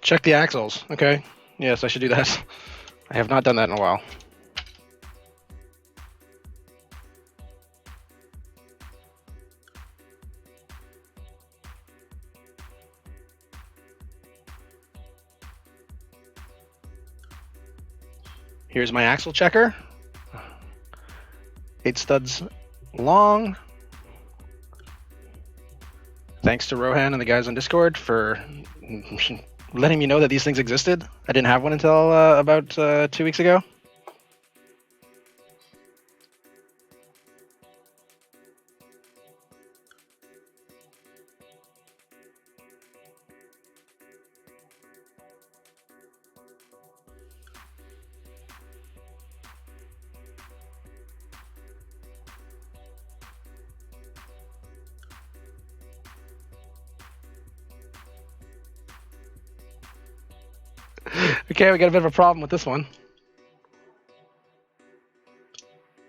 Check the axles. Okay. Yes, I should do that. I have not done that in a while. Here's my axle checker. 8 studs long. Thanks to Rohan and the guys on Discord for letting me know that these things existed. I didn't have one until about 2 weeks ago. Okay, we got a bit of a problem with this one.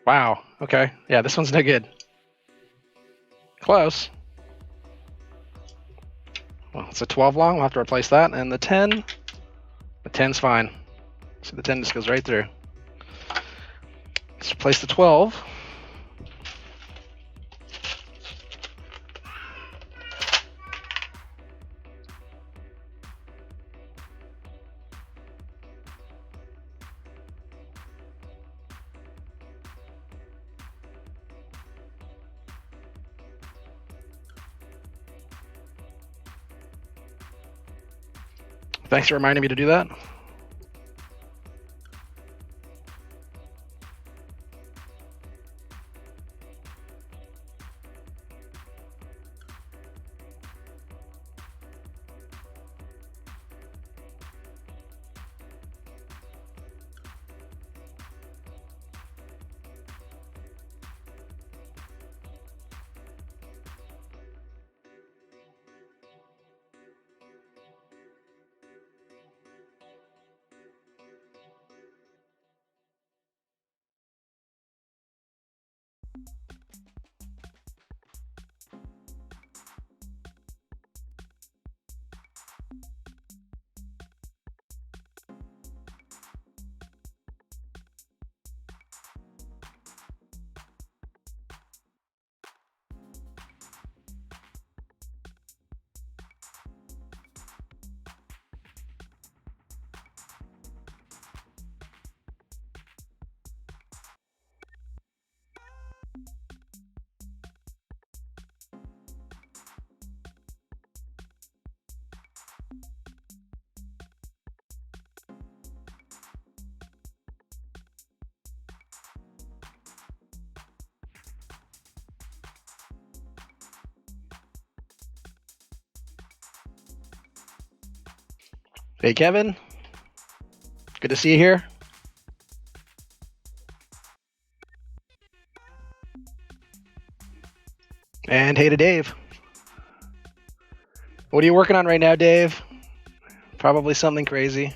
Wow. Okay. Yeah, this one's no good. Close. Well, it's a 12 long. We'll have to replace that. And the 10. The 10's fine. So the 10 just goes right through. Let's replace the 12. Thanks for reminding me to do that. Hey, Kevin. Good to see you here. And hey to Dave. What are you working on right now, Dave? Probably something crazy.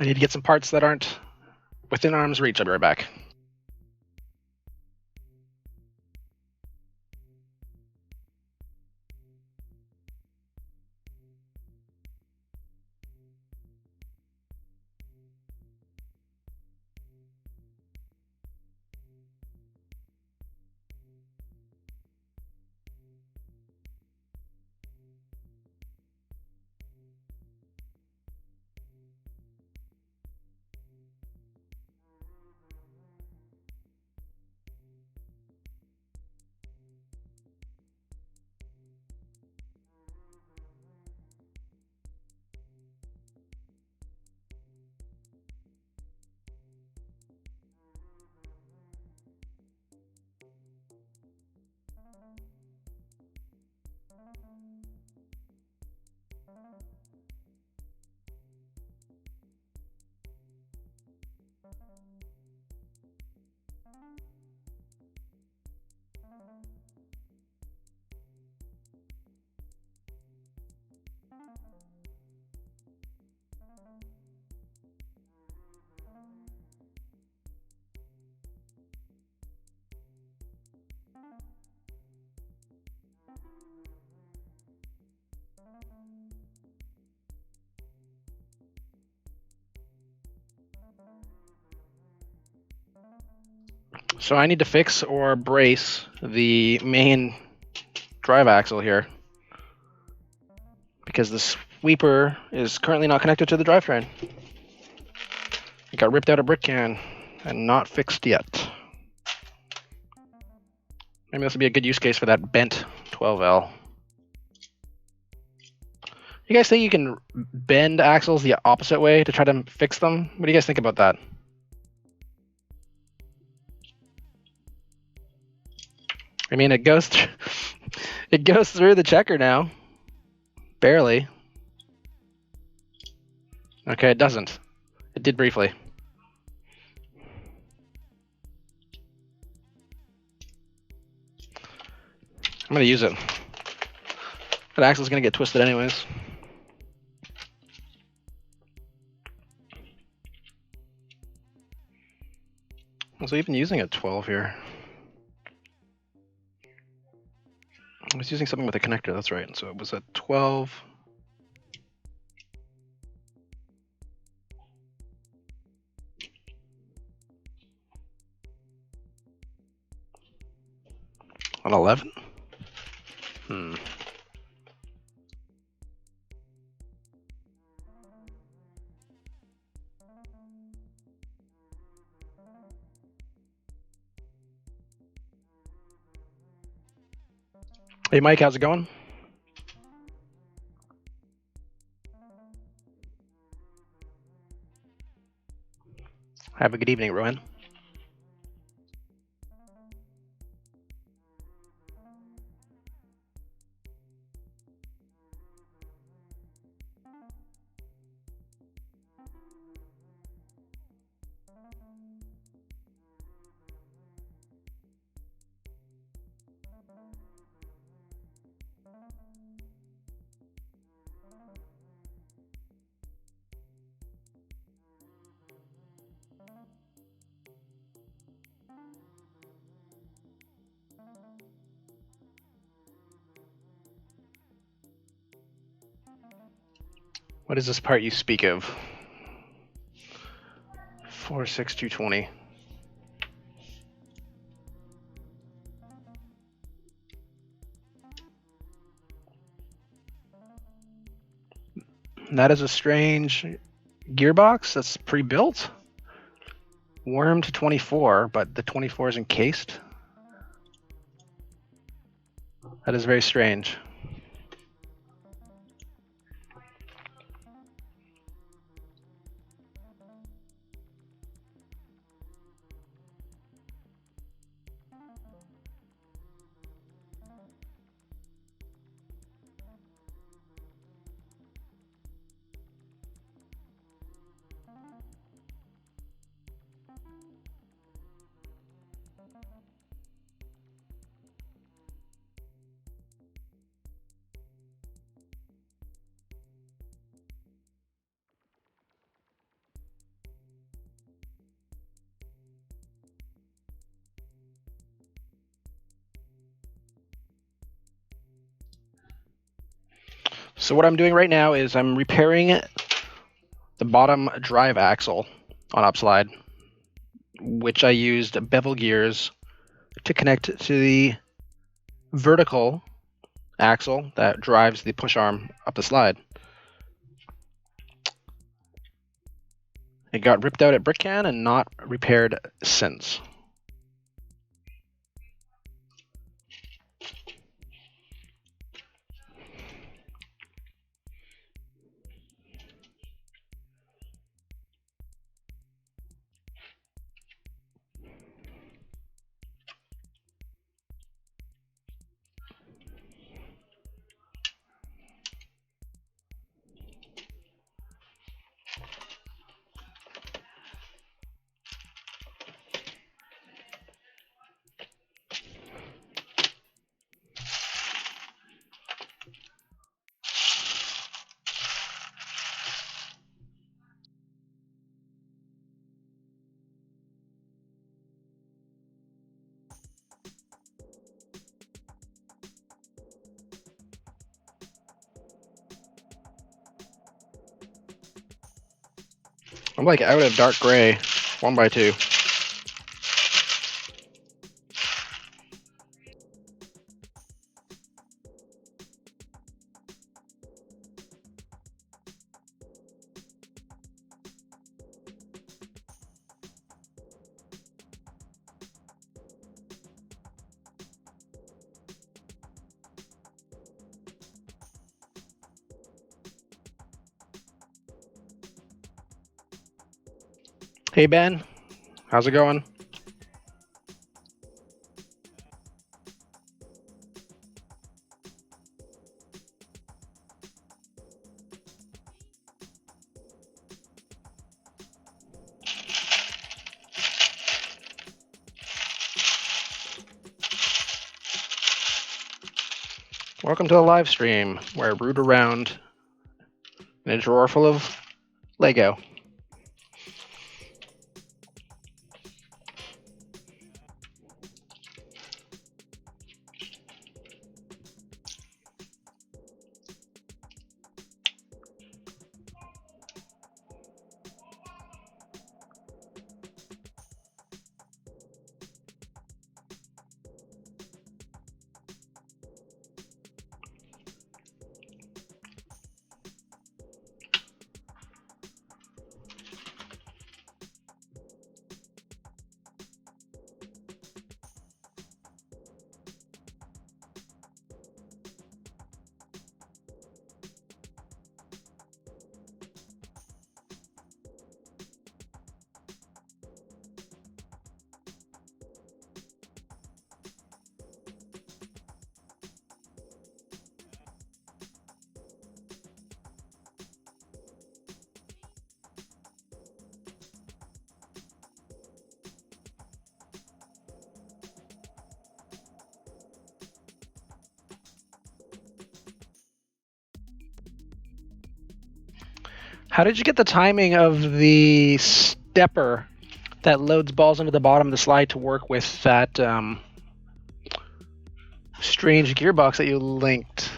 I need to get some parts that aren't within arm's reach. I'll be right back. So I need to fix or brace the main drive axle here because the sweeper is currently not connected to the drivetrain. It got ripped out of brick can and not fixed yet. Maybe this would be a good use case for that bent 12L. You guys think you can bend axles the opposite way to try to fix them? What do you guys think about that? I mean, it goes through the checker now. Barely. Okay, it doesn't. It did briefly. I'm gonna use it. That axle's gonna get twisted anyways. Was I even using a 12 here? I was using something with a connector, that's right. So it was a 12. An 11? Hey Mike, how's it going? Have a good evening, Rowan. What is this part you speak of? 46220. That is a strange gearbox that's pre-built. Worm to 24, but the 24 is encased. That is very strange. So what I'm doing right now is I'm repairing the bottom drive axle on Upslide, which I used bevel gears to connect to the vertical axle that drives the push arm up the slide. It got ripped out at BrickCan and not repaired since. I'm like out of dark gray, 1x2. Hey Ben, how's it going? Welcome to the live stream where I root around in a drawer full of Lego. How did you get the timing of the stepper that loads balls into the bottom of the slide to work with that strange gearbox that you linked?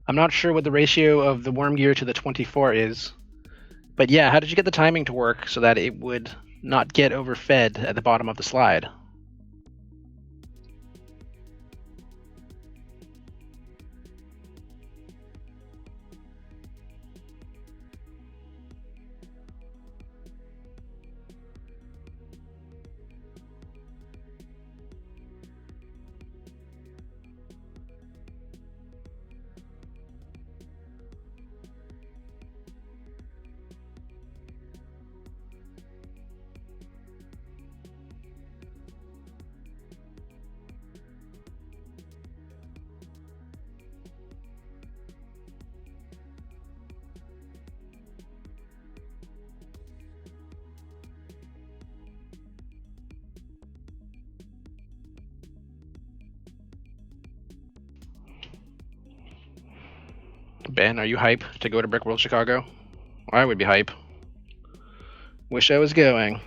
I'm not sure what the ratio of the worm gear to the 24 is. But yeah, how did you get the timing to work so that it would not get overfed at the bottom of the slide? Ben, are you hype to go to Brick World Chicago? I would be hype. Wish I was going.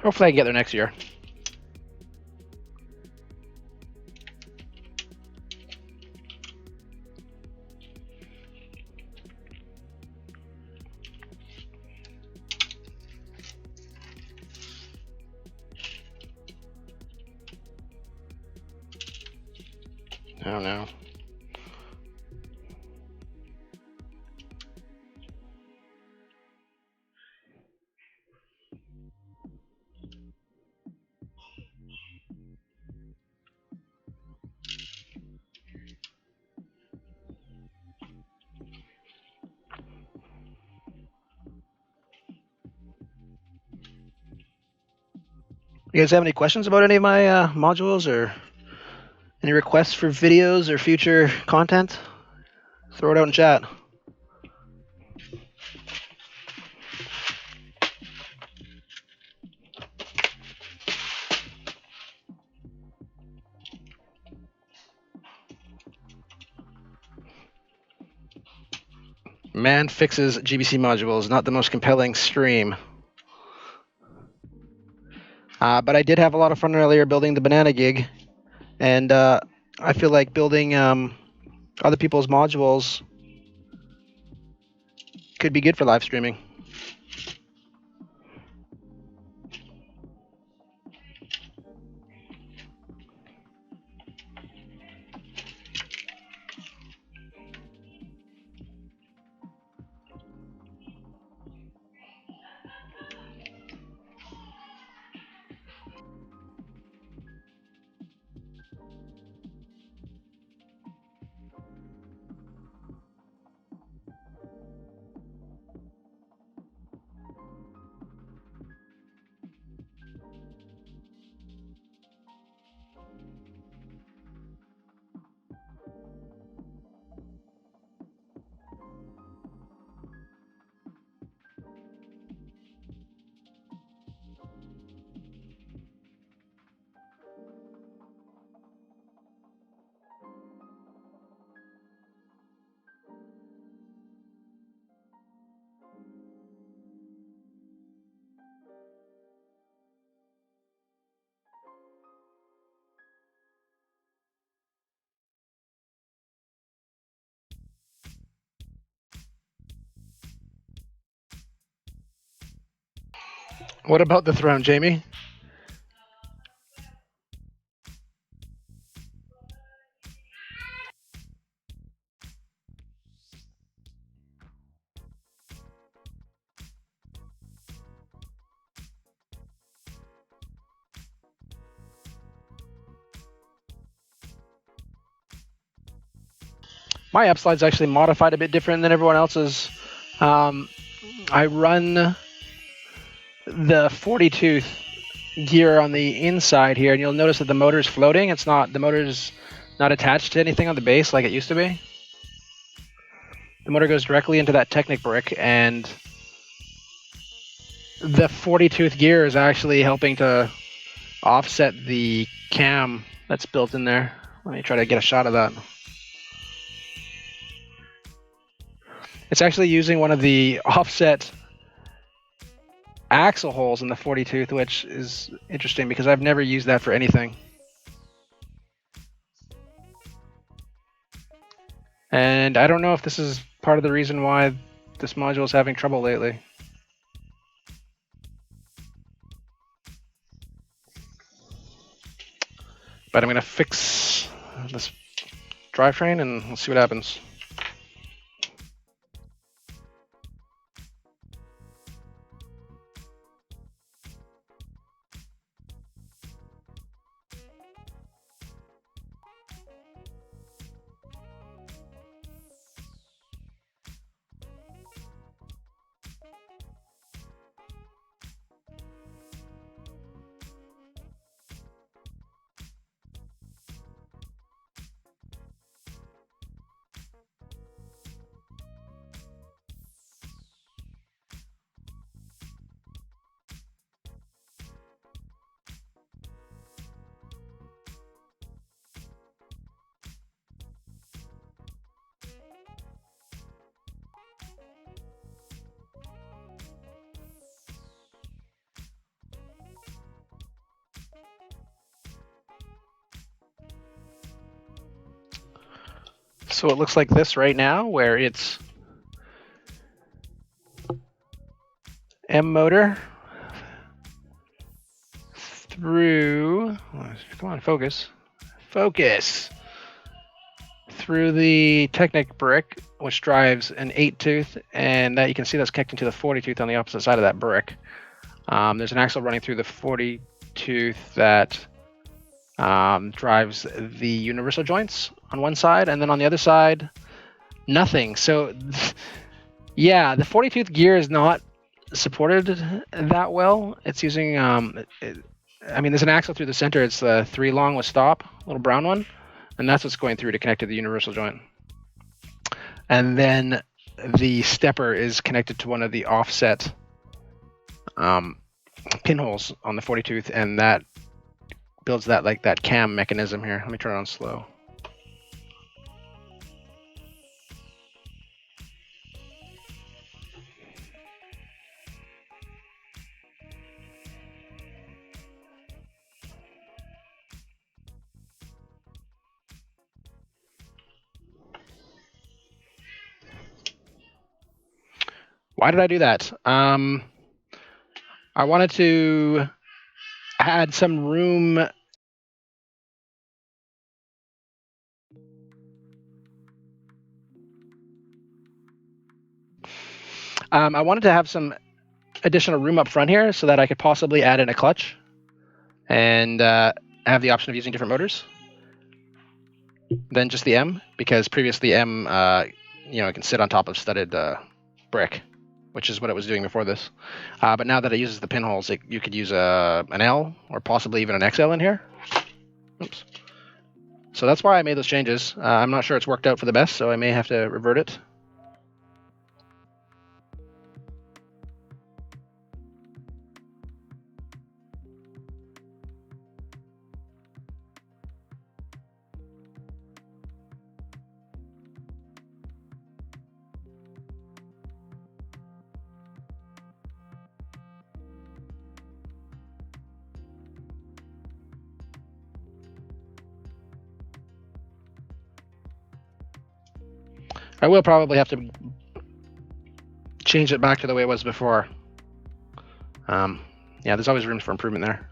Hopefully I can get there next year. I don't know. You guys have any questions about any of my modules or any requests for videos or future content? Throw it out in chat. Man fixes GBC modules, not the most compelling stream. But I did have a lot of fun earlier building the Banana Gig, and I feel like building other people's modules could be good for live streaming. What about the throne, Jamie? My Upslide's actually modified a bit different than everyone else's. I run the 40 tooth gear on the inside here, and you'll notice that the motor's floating. The motor's not attached to anything on the base like it used to be. The motor goes directly into that Technic brick, and the 40 tooth gear is actually helping to offset the cam that's built in there. Let me try to get a shot of that. It's actually using one of the offset axle holes in the 40 tooth, which is interesting because I've never used that for anything. And I don't know if this is part of the reason why this module is having trouble lately. But I'm going to fix this drivetrain and we'll see what happens. So it looks like this right now, where it's M motor through, come on, focus, through the Technic brick, which drives an 8-tooth, and that you can see that's connecting to the 40-tooth on the opposite side of that brick. There's an axle running through the 40-tooth that drives the universal joints on one side, and then on the other side, nothing. So yeah, the 40-tooth gear is not supported that well. It's using, I mean, there's an axle through the center. It's the 3 long with stop, little brown one, and that's what's going through to connect to the universal joint. And then the stepper is connected to one of the offset pinholes on the 40-tooth, and that builds that like that cam mechanism here. Let me turn it on slow. Why did I do that? I wanted to add some room. I wanted to have some additional room up front here so that I could possibly add in a clutch and have the option of using different motors than just the M, because previously M, it can sit on top of studded brick, which is what it was doing before this. But now that it uses the pinholes, you could use an L or possibly even an XL in here. Oops. So that's why I made those changes. I'm not sure it's worked out for the best, so I may have to revert it. I will probably have to change it back to the way it was before. Yeah, there's always room for improvement there.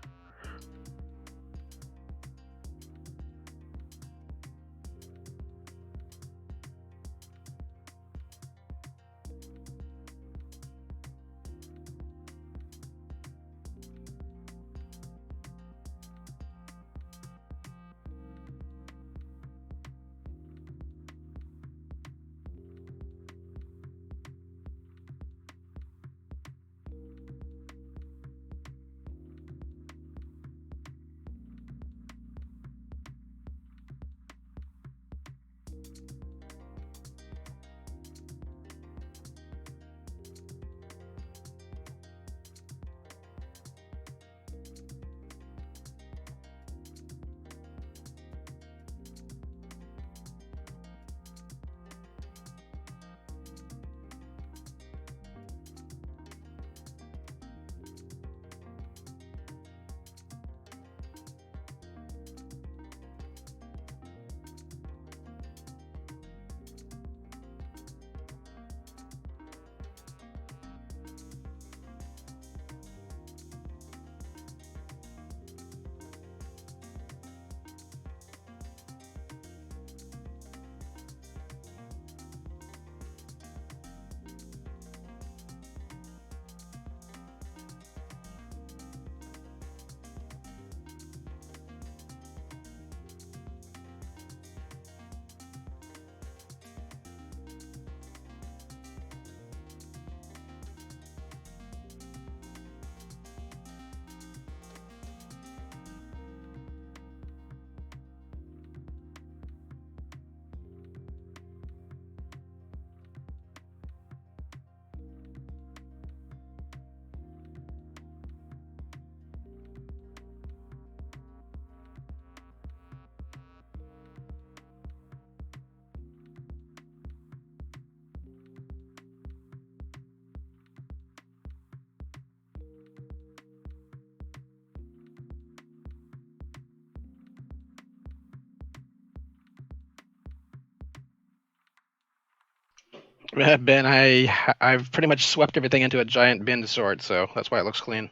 Ben, I've pretty much swept everything into a giant bin to sort, so that's why it looks clean.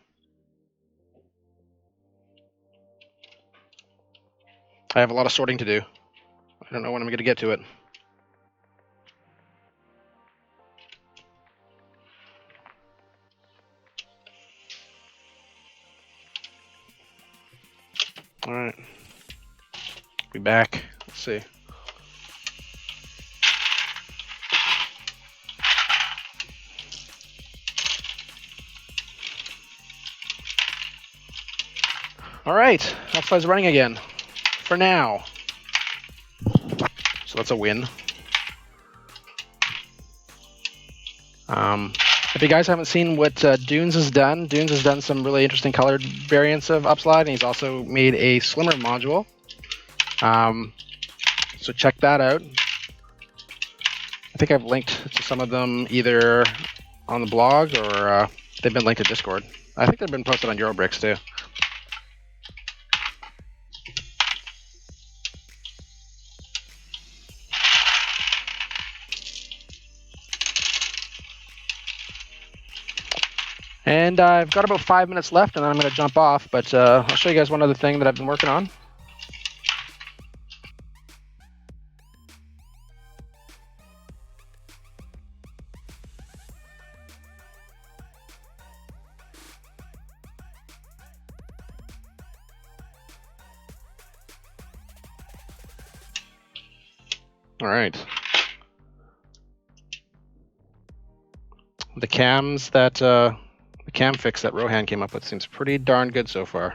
I have a lot of sorting to do. I don't know when I'm going to get to it. All right. Be back. Let's see. All right. Upslide's running again. For now. So that's a win. If you guys haven't seen what Dunes has done some really interesting colored variants of Upslide, and he's also made a slimmer module. So check that out. I think I've linked to some of them either on the blog or they've been linked to Discord. I think they've been posted on Eurobricks too. And I've got about 5 minutes left, and then I'm going to jump off. But I'll show you guys one other thing that I've been working on. All right. The cams that the cam fix that Rohan came up with seems pretty darn good so far.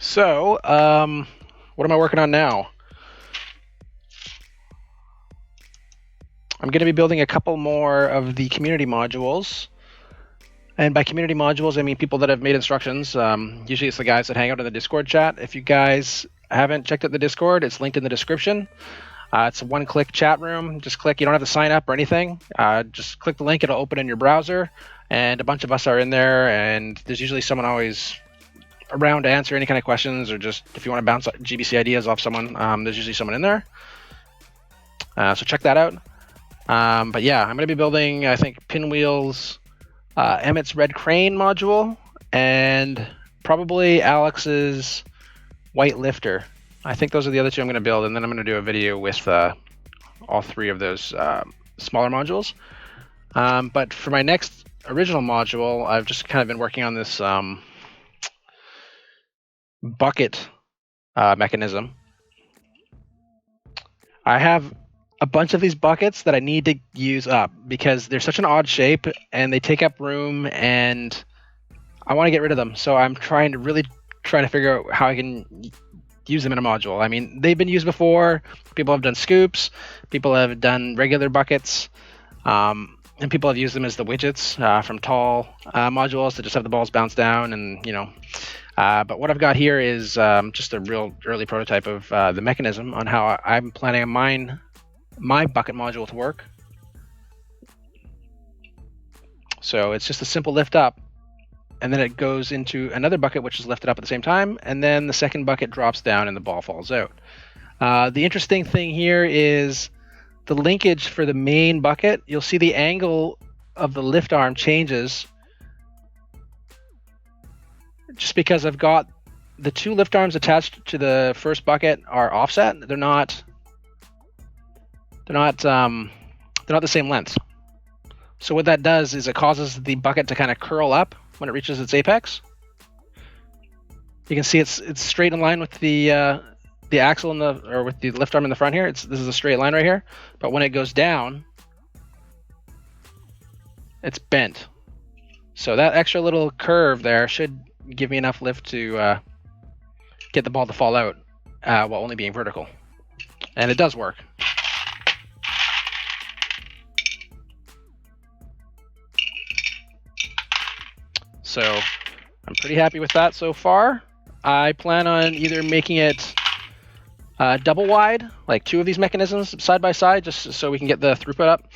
So, what am I working on now? I'm going to be building a couple more of the community modules. And by community modules, I mean people that have made instructions. Usually it's the guys that hang out in the Discord chat. If you guys haven't checked out the Discord, it's linked in the description. It's a one-click chat room. Just click. You don't have to sign up or anything. Just click the link. It'll open in your browser. And a bunch of us are in there. And there's usually someone always around to answer any kind of questions, or just if you want to bounce GBC ideas off someone, there's usually someone in there. So check that out. But yeah, I'm going to be building, I think, Pinwheel's Emmett's Red Crane module, and probably Alex's White Lifter. I think those are the other two I'm going to build, and then I'm going to do a video with all three of those smaller modules. But for my next original module, I've just kind of been working on this bucket mechanism. I have a bunch of these buckets that I need to use up because they're such an odd shape and they take up room, and I want to get rid of them. So I'm trying to figure out how I can use them in a module. I mean, they've been used before. People have done scoops. People have done regular buckets. And people have used them as the widgets from tall modules to just have the balls bounce down, and but what I've got here is just a real early prototype of the mechanism on how I'm planning on my bucket module to work. So it's just a simple lift up, and then it goes into another bucket which is lifted up at the same time, and then the second bucket drops down and the ball falls out. The interesting thing here is the linkage for the main bucket. You'll see the angle of the lift arm changes just because I've got the two lift arms attached to the first bucket are offset. They're not the same length. So what that does is it causes the bucket to kind of curl up when it reaches its apex. You can see it's straight in line with the axle with the lift arm in the front here. This is a straight line right here, but when it goes down, it's bent. So that extra little curve there should give me enough lift to get the ball to fall out while only being vertical, and it does work. So I'm pretty happy with that so far. I plan on either making it double wide, like 2 of these mechanisms side by side, just so we can get the throughput up,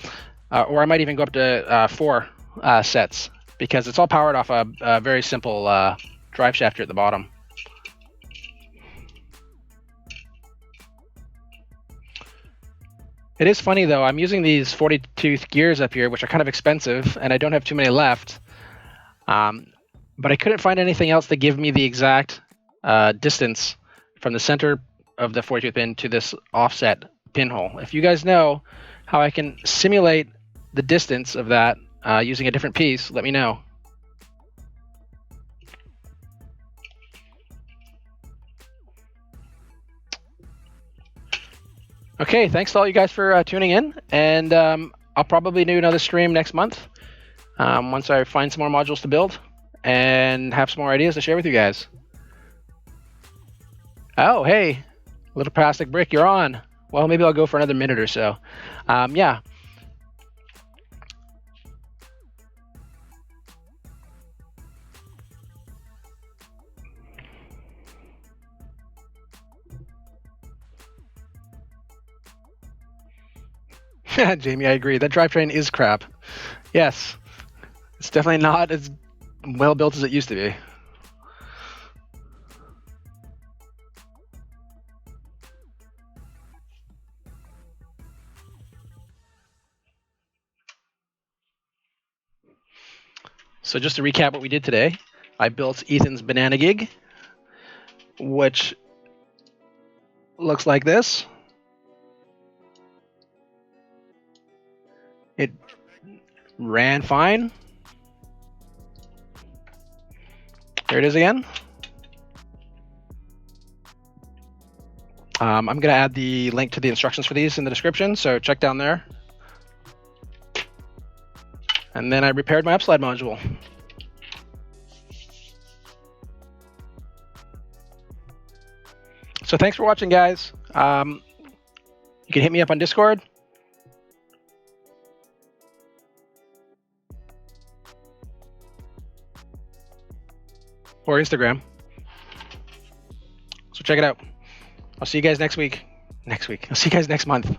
or I might even go up to 4 sets, because it's all powered off a very simple drive shaft here at the bottom. It is funny though, I'm using these 40-tooth gears up here, which are kind of expensive, and I don't have too many left. But I couldn't find anything else to give me the exact distance from the center of the 40-tooth pin to this offset pinhole. If you guys know how I can simulate the distance of that using a different piece, let me know. Okay, thanks to all you guys for tuning in, and I'll probably do another stream next month once I find some more modules to build and have some more ideas to share with you guys. Oh, hey, little plastic brick, you're on. Well, maybe I'll go for another minute or so. Yeah. Jamie, I agree. That drivetrain is crap. Yes, it's definitely not as well built as it used to be. So just to recap what we did today, I built Ethan's Banana Gig, which looks like this. It ran fine. There it is again. I'm going to add the link to the instructions for these in the description, so check down there. And then I repaired my Upslide module. So thanks for watching, guys. You can hit me up on Discord. Or Instagram. So check it out. I'll see you guys next week. I'll see you guys next month.